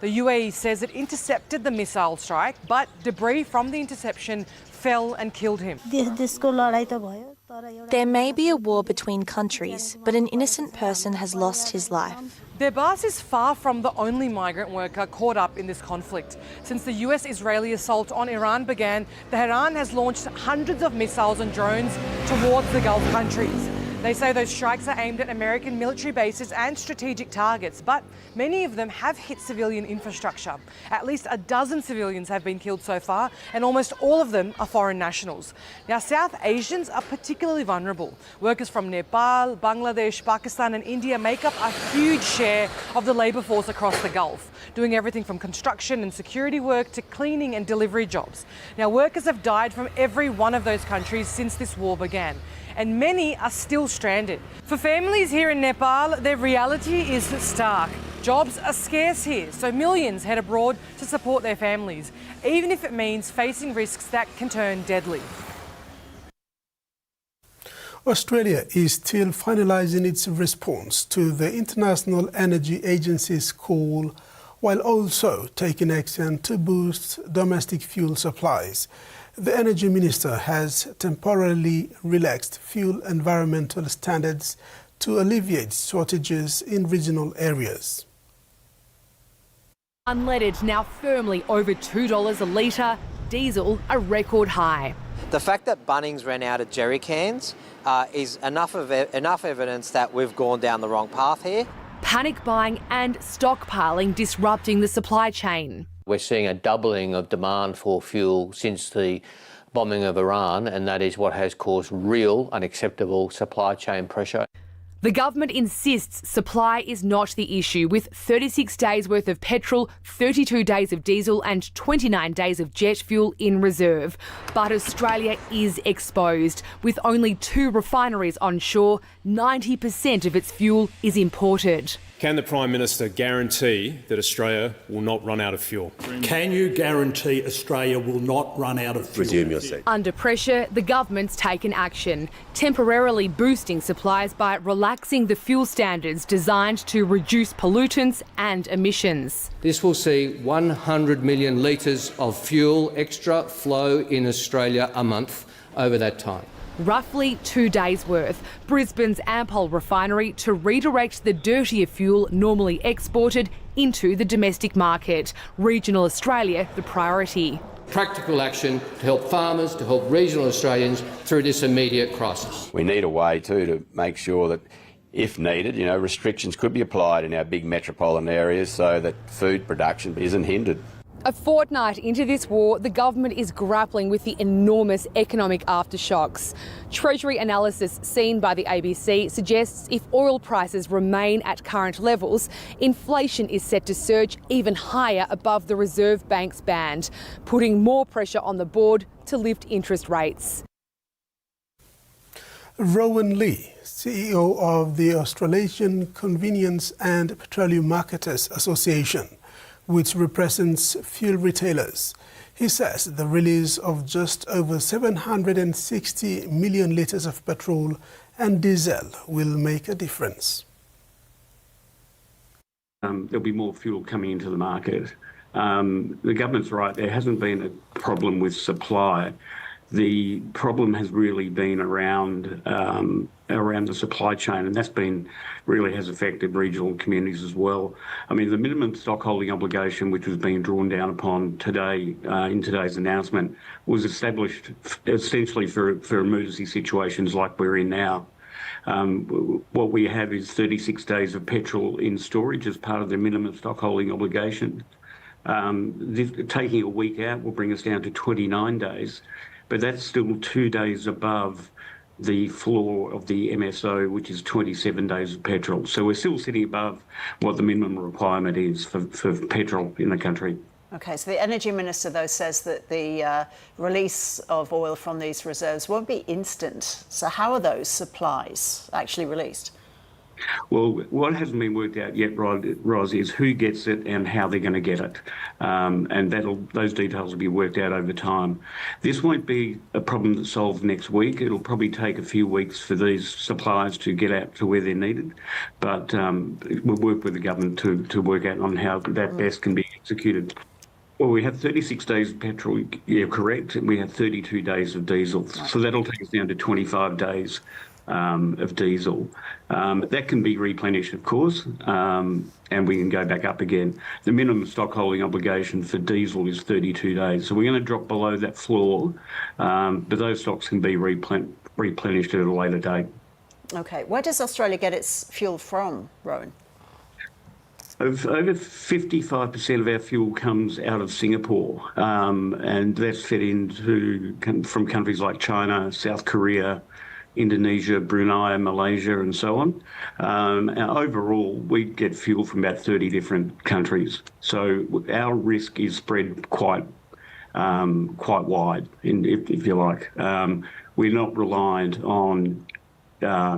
The UAE says it intercepted the missile strike, but debris from the interception fell and killed him. There may be a war between countries, but an innocent person has lost his life. Debas is far from the only migrant worker caught up in this conflict. Since the US-Israeli assault on Iran began, Tehran has launched hundreds of missiles and drones towards the Gulf countries. They say those strikes are aimed at American military bases and strategic targets, but many of them have hit civilian infrastructure. At least a dozen civilians have been killed so far, and almost all of them are foreign nationals. Now, South Asians are particularly vulnerable. Workers from Nepal, Bangladesh, Pakistan and India make up a huge share of the labour force across the Gulf, doing everything from construction and security work to cleaning and delivery jobs. Now, workers have died from every one of those countries since this war began, and many are still stranded. For families here in Nepal, their reality is stark. Jobs are scarce here, so millions head abroad to support their families, even if it means facing risks that can turn deadly. Australia is still finalising its response to the International Energy Agency's call, while also taking action to boost domestic fuel supplies. The Energy Minister has temporarily relaxed fuel environmental standards to alleviate shortages in regional areas. Unleaded now firmly over $2 a litre, diesel a record high. The fact that Bunnings ran out of jerry cans is enough evidence that we've gone down the wrong path here. Panic buying and stockpiling disrupting the supply chain. We're seeing a doubling of demand for fuel since the bombing of Iran, and that is what has caused real unacceptable supply chain pressure. The government insists supply is not the issue, with 36 days worth of petrol, 32 days of diesel and 29 days of jet fuel in reserve. But Australia is exposed. With only 2 refineries on shore, 90% of its fuel is imported. Can the Prime Minister guarantee that Australia will not run out of fuel? Can you guarantee Australia will not run out of fuel? Resume your seat. Under pressure, the government's taken action, temporarily boosting supplies by relaxing the fuel standards designed to reduce pollutants and emissions. This will see 100 million litres of fuel extra flow in Australia a month over that time. Roughly 2 days' worth. Brisbane's Ampol refinery to redirect the dirtier fuel normally exported into the domestic market. Regional Australia the priority. Practical action to help farmers, to help regional Australians through this immediate crisis. We need a way too to make sure that, if needed, restrictions could be applied in our big metropolitan areas so that food production isn't hindered. A fortnight into this war, the government is grappling with the enormous economic aftershocks. Treasury analysis seen by the ABC suggests if oil prices remain at current levels, inflation is set to surge even higher above the Reserve Bank's band, putting more pressure on the board to lift interest rates. Rowan Lee, CEO of the Australasian Convenience and Petroleum Marketers Association, which represents fuel retailers. He says the release of just over 760 million litres of petrol and diesel will make a difference. There'll be more fuel coming into the market. The government's right, there hasn't been a problem with supply. The problem has really been around the supply chain, and that's really has affected regional communities as well. I mean, the minimum stockholding obligation, which was being drawn down upon today in today's announcement, was established essentially for emergency situations like we're in now. What we have is 36 days of petrol in storage as part of the minimum stockholding obligation. Taking a week out will bring us down to 29 days. but that's still 2 days above the floor of the MSO, which is 27 days of petrol. So we're still sitting above what the minimum requirement is for petrol in the country. Okay, so the Energy Minister, though, says that the release of oil from these reserves won't be instant. So how are those supplies actually released? Well, what hasn't been worked out yet, Ros, is who gets it and how they're going to get it. And those details will be worked out over time. This won't be a problem that's solved next week. It'll probably take a few weeks for these supplies to get out to where they're needed. But we'll work with the government to work out on how that best can be executed. Well, we have 36 days of petrol, yeah, correct, and we have 32 days of diesel. So that'll take us down to 25 days of diesel. That can be replenished, of course, and we can go back up again. The minimum stockholding obligation for diesel is 32 days. So we're going to drop below that floor, but those stocks can be replenished at a later date. Okay. Where does Australia get its fuel from, Rowan? Over 55% of our fuel comes out of Singapore, and that's fed from countries like China, South Korea, Indonesia, Brunei, Malaysia, and so on. Overall, we get fuel from about 30 different countries. So our risk is spread quite wide, if you like. We're not reliant on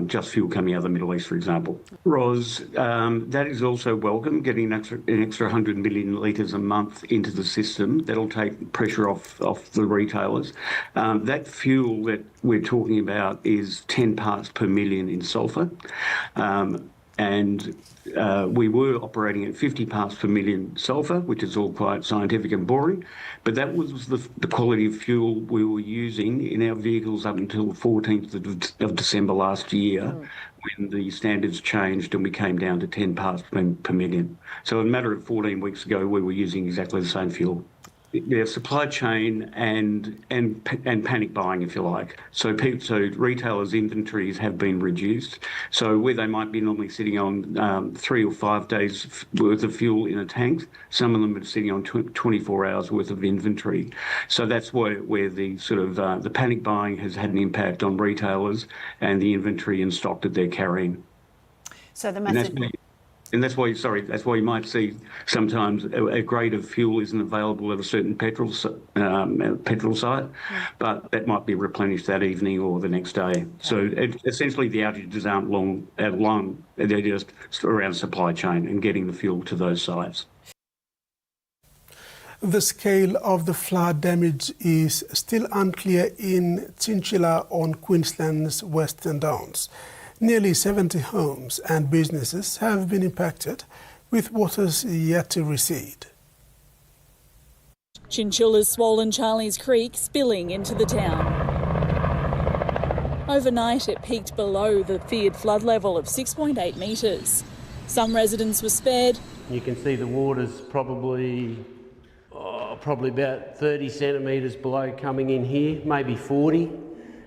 just fuel coming out of the Middle East, for example. Ros, that is also welcome, getting an extra 100 million litres a month into the system. That'll take pressure off the retailers. That fuel that we're talking about is 10 parts per million in sulphur. And we were operating at 50 parts per million sulphur, which is all quite scientific and boring, but that was the quality of fuel we were using in our vehicles up until the 14th of December last year, when the standards changed and we came down to 10 parts per million. So in a matter of 14 weeks ago, we were using exactly the same fuel. Yeah, supply chain and panic buying, if you like. So retailers' inventories have been reduced. So where they might be normally sitting on 3 or 5 days worth of fuel in a tank, some of them are sitting on 24 hours worth of inventory. So that's where the sort of the panic buying has had an impact on retailers and the inventory and stock that they're carrying. So the message. And that's why you might see sometimes a grade of fuel isn't available at a certain petrol site, but that might be replenished that evening or the next day. Okay. So essentially the outages aren't long, they're just around supply chain and getting the fuel to those sites. The scale of the flood damage is still unclear in Chinchilla on Queensland's Western Downs. Nearly 70 homes and businesses have been impacted, with waters yet to recede. Chinchilla's swollen Charlie's Creek spilling into the town. Overnight, it peaked below the feared flood level of 6.8 metres. Some residents were spared. You can see the water's probably about 30 centimetres below coming in here, maybe 40.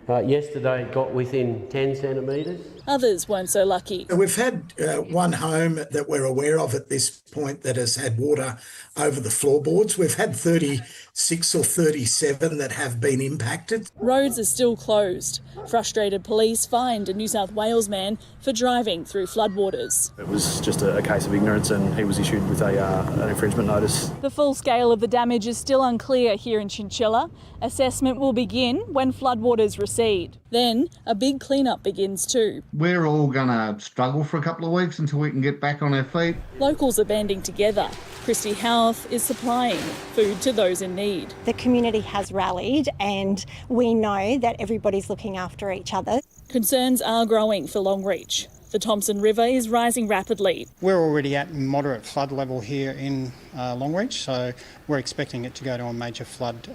Yesterday it got within 10 centimetres. Others weren't so lucky. We've had one home that we're aware of at this point that has had water over the floorboards. We've had 36 or 37 that have been impacted. Roads are still closed. Frustrated police fined a New South Wales man for driving through floodwaters. It was just a case of ignorance and he was issued with an infringement notice. The full scale of the damage is still unclear here in Chinchilla. Assessment will begin when floodwaters recede. Then a big clean-up begins too. We're all going to struggle for a couple of weeks until we can get back on our feet. Locals are banding together. Christie Howarth is supplying food to those in need. The community has rallied and we know that everybody's looking after each other. Concerns are growing for Longreach. The Thompson River is rising rapidly. We're already at moderate flood level here in Longreach, so we're expecting it to go to a major flood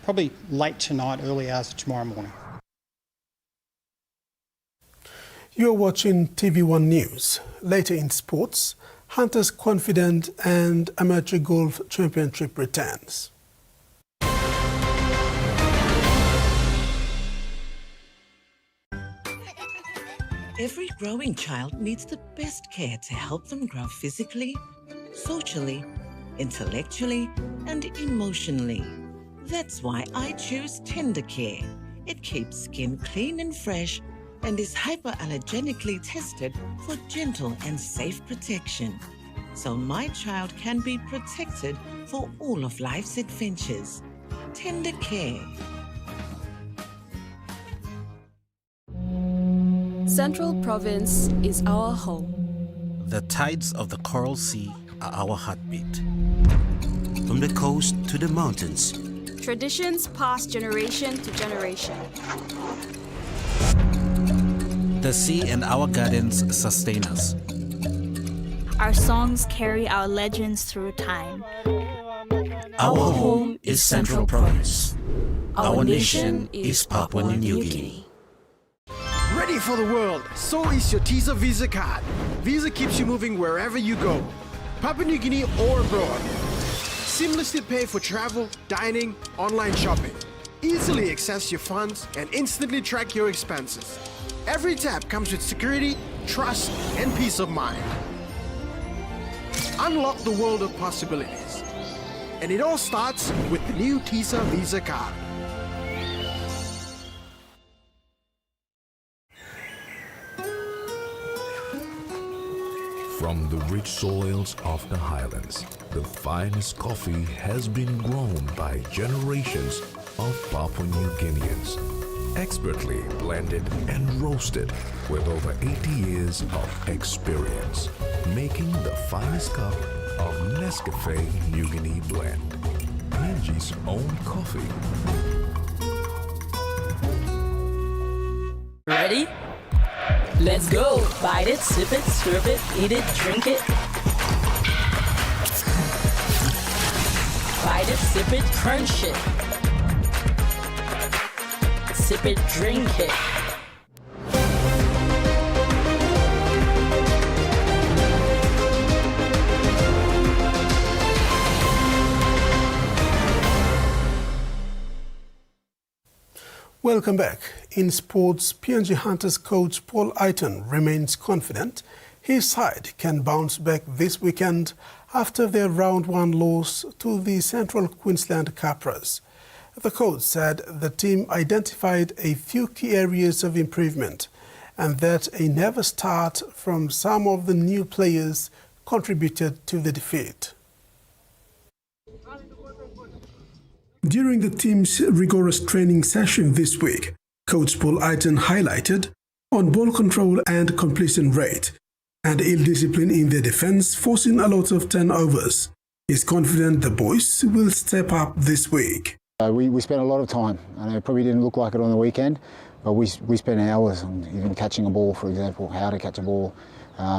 probably late tonight, early hours of tomorrow morning. You're watching TVWAn News. Later in sports, Hunters Confident and Amateur Golf Championship returns. Every growing child needs the best care to help them grow physically, socially, intellectually, and emotionally. That's why I choose Tender Care. It keeps skin clean and fresh and is hypoallergenically tested for gentle and safe protection. So my child can be protected for all of life's adventures. Tender Care. Central Province is our home. The tides of the Coral Sea are our heartbeat. From the coast to the mountains, Traditions pass generation to generation. the sea and our gardens sustain us. Our songs carry our legends through time. Our home is Central Province. Our nation is Papua New Guinea. Ready for the world, so is your TISA Visa card. Visa keeps you moving wherever you go, Papua New Guinea or abroad. Seamlessly pay for travel, dining, online shopping. Easily access your funds and instantly track your expenses. Every tap comes with security, trust, and peace of mind. Unlock the world of possibilities. And it all starts with the new TISA Visa card. From the rich soils of the highlands, the finest coffee has been grown by generations of Papua New Guineans. Expertly blended and roasted with over 80 years of experience, making the finest cup of Nescafe New Guinea blend. PNG's own coffee. Ready? Let's go! Bite it, sip it, slurp it, eat it, drink it. Bite it, sip it, crunch it. Sip it, drink it. Welcome back. In sports, PNG Hunters coach Paul Aiton remains confident his side can bounce back this weekend after their round 1 loss to the Central Queensland Capras. The coach said the team identified a few key areas of improvement and that a nervous start from some of the new players contributed to the defeat. During the team's rigorous training session this week, Coach Paul Aiton highlighted on ball control and completion rate and ill discipline in their defense, forcing a lot of turnovers. He's confident the boys will step up this week. We spent a lot of time, and it probably didn't look like it on the weekend, but we spent hours on even catching a ball, for example, how to catch a ball.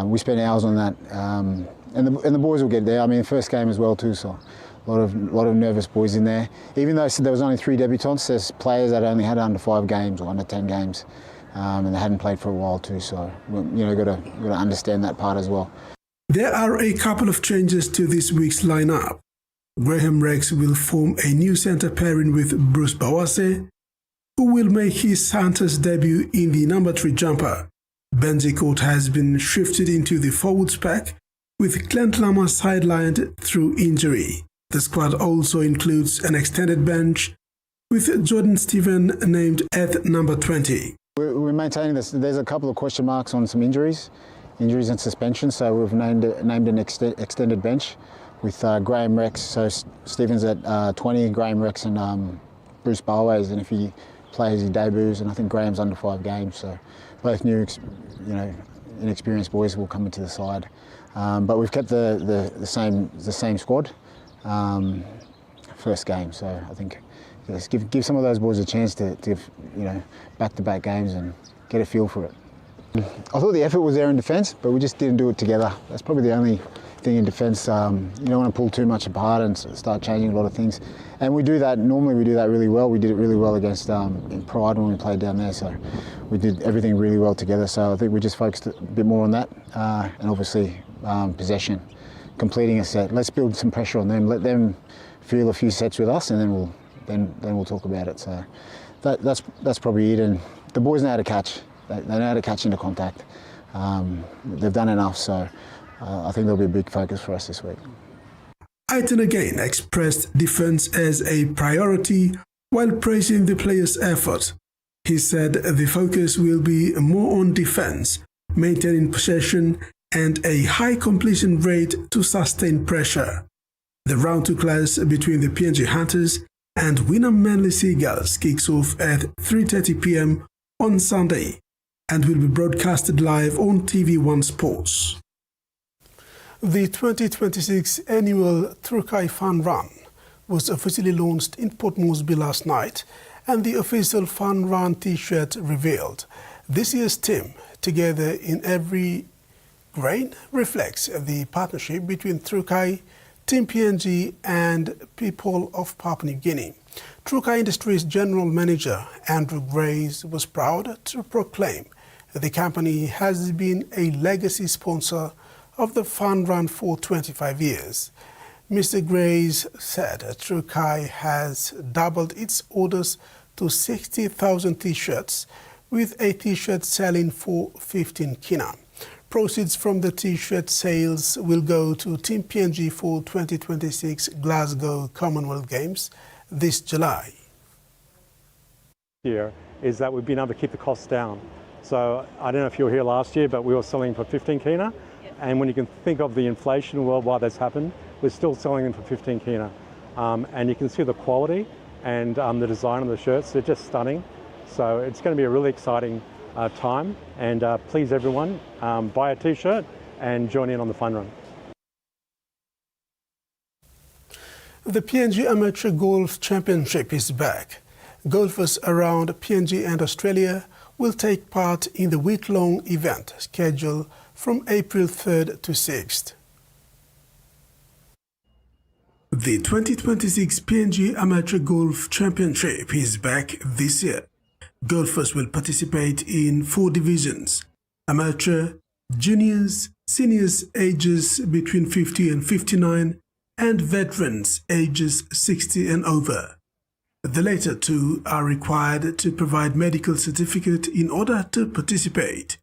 We spent hours on that, and the boys will get there. I mean, first game as well too, so a lot of nervous boys in there. Even though there was only 3 debutants, there's players that only had under 5 games or under 10 games, and they hadn't played for a while too. So got to understand that part as well. There are a couple of changes to this week's lineup. Graham Rex will form a new centre pairing with Bruce Bawase, who will make his Hunters debut in the number 3 jumper. Benji Court has been shifted into the forwards pack, with Clint Lama sidelined through injury. The squad also includes an extended bench, with Jordan Stephen named at number 20. We're maintaining this. There's a couple of question marks on some injuries and suspensions, so we've named an extended bench with Graham Rex. So Stephen's at 20, Graham Rex and Bruce Barways, and if he plays, he debuts, and I think Graham's under 5 games. So both new, inexperienced boys will come into the side. But we've kept the same squad. First game, so I think just give some of those boys a chance to back-to-back games and get a feel for it. I thought the effort was there in defence, but we just didn't do it together. That's probably the only thing in defence. You don't want to pull too much apart and start changing a lot of things. And we do that, normally we do that really well. We did it really well against in Pride when we played down there, so we did everything really well together. So I think we just focused a bit more on that, and obviously possession, completing a set. Let's build some pressure on them, let them feel a few sets with us, and then we'll talk about it. So that's probably it. And the boys know how to catch. They know how to catch into contact. They've done enough, so I think there'll be a big focus for us this week. Aiton again expressed defense as a priority while praising the players' effort. He said the focus will be more on defense, maintaining possession and a high completion rate to sustain pressure. The round 2 clash between the PNG Hunters and Winner Manly Seagulls kicks off at 3:30 p.m. on Sunday and will be broadcasted live on TVWAn Sports. The 2026 annual Trukai Fun Run was officially launched in Port Moresby last night, and the official Fun Run T-shirt revealed. This year's theme, Together in Every Grain, reflects the partnership between Trukai, Team PNG and people of Papua New Guinea. Trukai Industries General Manager Andrew Grace was proud to proclaim the company has been a legacy sponsor of the Fun Run for 25 years. Mr. Grace said Trukai has doubled its orders to 60,000 T-shirts, with a T-shirt selling for 15 kina. Proceeds from the T-shirt sales will go to Team PNG for 2026 Glasgow Commonwealth Games this July. Here is that we've been able to keep the costs down. So I don't know if you were here last year, but we were selling for 15 kina. And when you can think of the inflation worldwide that's happened, we're still selling them for 15 kina. And you can see the quality and the design of the shirts, they're just stunning. So it's going to be a really exciting time. And please everyone, buy a T-shirt and join in on the fun run. The PNG Amateur Golf Championship is back. Golfers around PNG and Australia will take part in the week-long event scheduled from April 3rd to 6th. The 2026 PNG Amateur Golf Championship is back this year. Golfers will participate in 4 divisions: amateur, juniors, seniors ages between 50 and 59, and veterans ages 60 and over. The latter 2 are required to provide medical certificate in order to participate.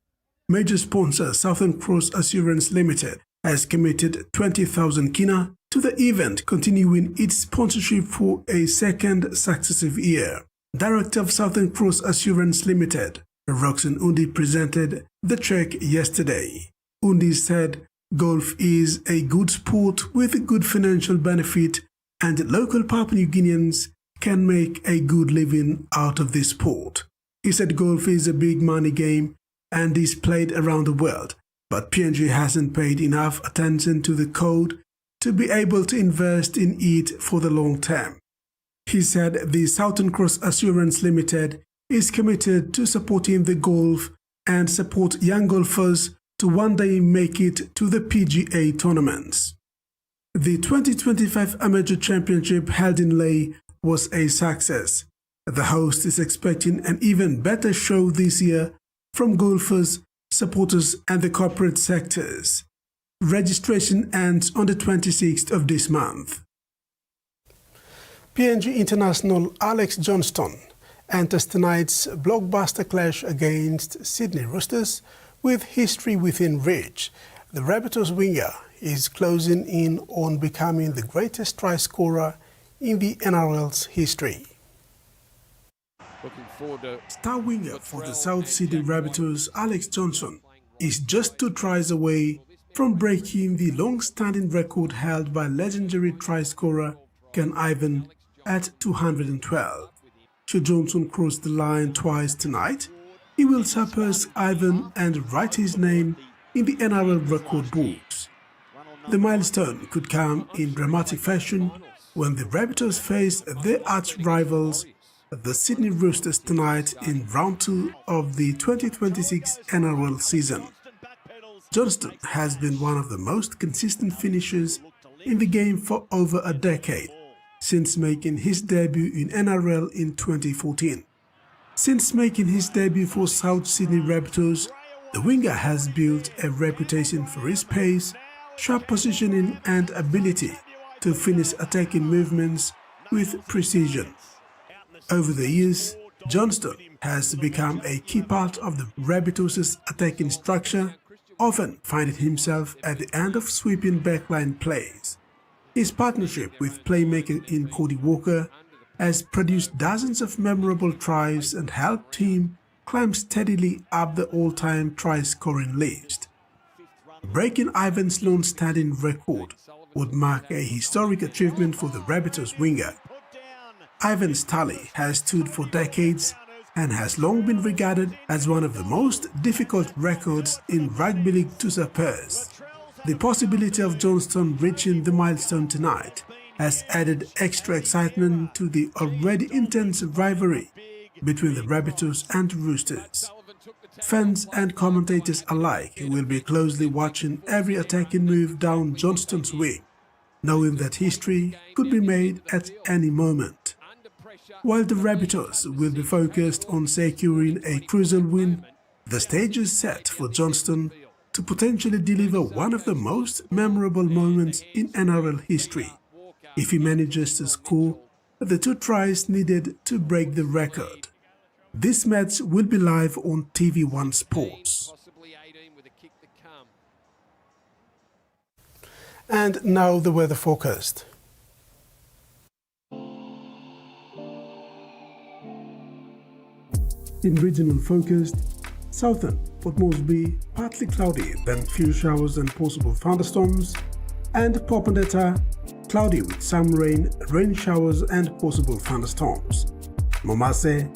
Major sponsor Southern Cross Assurance Limited has committed 20,000 kina to the event, continuing its sponsorship for a second successive year. Director of Southern Cross Assurance Limited, Roxanne Undi, presented the check yesterday. Undi said golf is a good sport with a good financial benefit, and local Papua New Guineans can make a good living out of this sport. He said golf is a big money game and is played around the world, but PNG hasn't paid enough attention to the code to be able to invest in it for the long term. He said the Southern Cross Assurance Limited is committed to supporting the golf and support young golfers to one day make it to the PGA tournaments. The 2025 Amateur Championship held in Lae was a success. The host is expecting an even better show this year from golfers, supporters and the corporate sectors. Registration ends on the 26th of this month. PNG international Alex Johnston enters tonight's blockbuster clash against Sydney Roosters with history within reach. The Rabbitohs winger is closing in on becoming the greatest try scorer in the NRL's history. Looking forward to Star winger for the South Sydney Rabbitohs, Alex Johnston, is just 2 tries away from breaking the long-standing record held by legendary try scorer Ken Ivan at 212. Should Johnson cross the line twice tonight, he will surpass Ivan and write his name in the NRL record books. The milestone could come in dramatic fashion when the Rabbitohs face their arch-rivals, the Sydney Roosters, tonight in round 2 of the 2026 NRL season. Johnston has been one of the most consistent finishers in the game for over a decade, since making his debut in NRL in 2014. Since making his debut for South Sydney Rabbitohs, the winger has built a reputation for his pace, sharp positioning and ability to finish attacking movements with precision. Over the years, Johnston has become a key part of the Rabbitohs' attacking structure, often finding himself at the end of sweeping backline plays. His partnership with playmaker in Cody Walker has produced dozens of memorable tries and helped him climb steadily up the all-time try-scoring list. Breaking Ivan's long-standing record would mark a historic achievement for the Rabbitohs winger. Ivan's tally has stood for decades and has long been regarded as one of the most difficult records in Rugby League to surpass. The possibility of Johnstone reaching the milestone tonight has added extra excitement to the already intense rivalry between the Rabbitohs and Roosters. Fans and commentators alike will be closely watching every attacking move down Johnstone's wing, knowing that history could be made at any moment. While the Rabbitohs will be focused on securing a crucial win, the stage is set for Johnstone to potentially deliver one of the most memorable moments in NRL history if he manages to score the 2 tries needed to break the record. This match will be live on TVWAn Sports. And now the weather forecast. In regional forecast, southern Port Moresby partly cloudy, then few showers and possible thunderstorms, and Popondetta cloudy with some rain, rain showers and possible thunderstorms. Momase,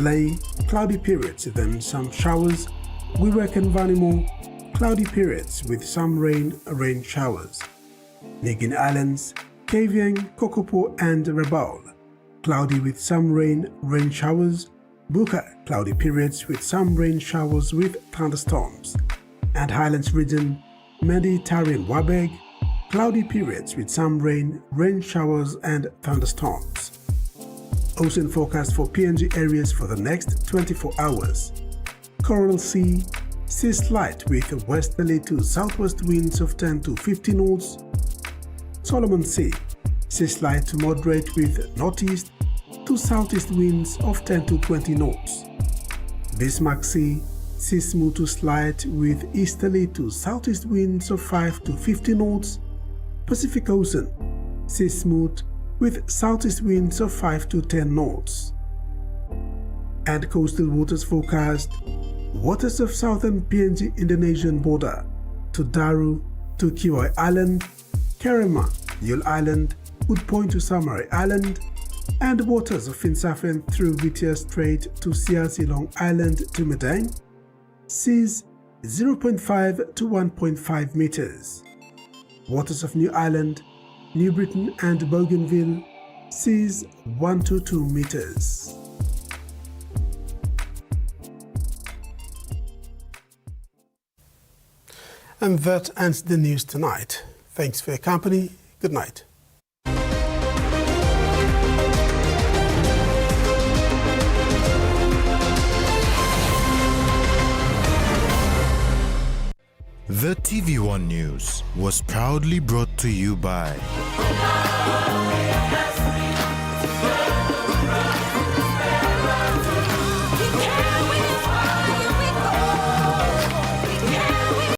Lae, cloudy periods, then some showers. Wewak and Vanimo, cloudy periods with some rain, rain showers. Nigin Islands, Kavieng, Kokopo and Rabaul, cloudy with some rain, rain showers. Buka, cloudy periods with some rain showers with thunderstorms. And Highlands region, Medi, Tari and Wabeg, cloudy periods with some rain, rain showers and thunderstorms. Ocean forecast for PNG areas for the next 24 hours. Coral Sea, sea slight with westerly to southwest winds of 10 to 15 knots. Solomon Sea, sea slight to moderate with northeast to southeast winds of 10 to 20 knots. Bismarck Sea, sea smooth to slight with easterly to southeast winds of 5 to 50 knots. Pacific Ocean, sea smooth with southeast winds of 5 to 10 knots. And coastal waters forecast, waters of southern PNG Indonesian border to Daru to Kiwai Island, Kerema, Yule Island would point to Samari Island, and waters of Finsafen through Vitia Strait to Siasi Long Island to Medang, seas 0.5 to 1.5 meters. Waters of New Ireland, New Britain and Bougainville, seas 1 to 2 meters. And that ends the news tonight. Thanks for your company. Good night. The TVWAn News was proudly brought to you by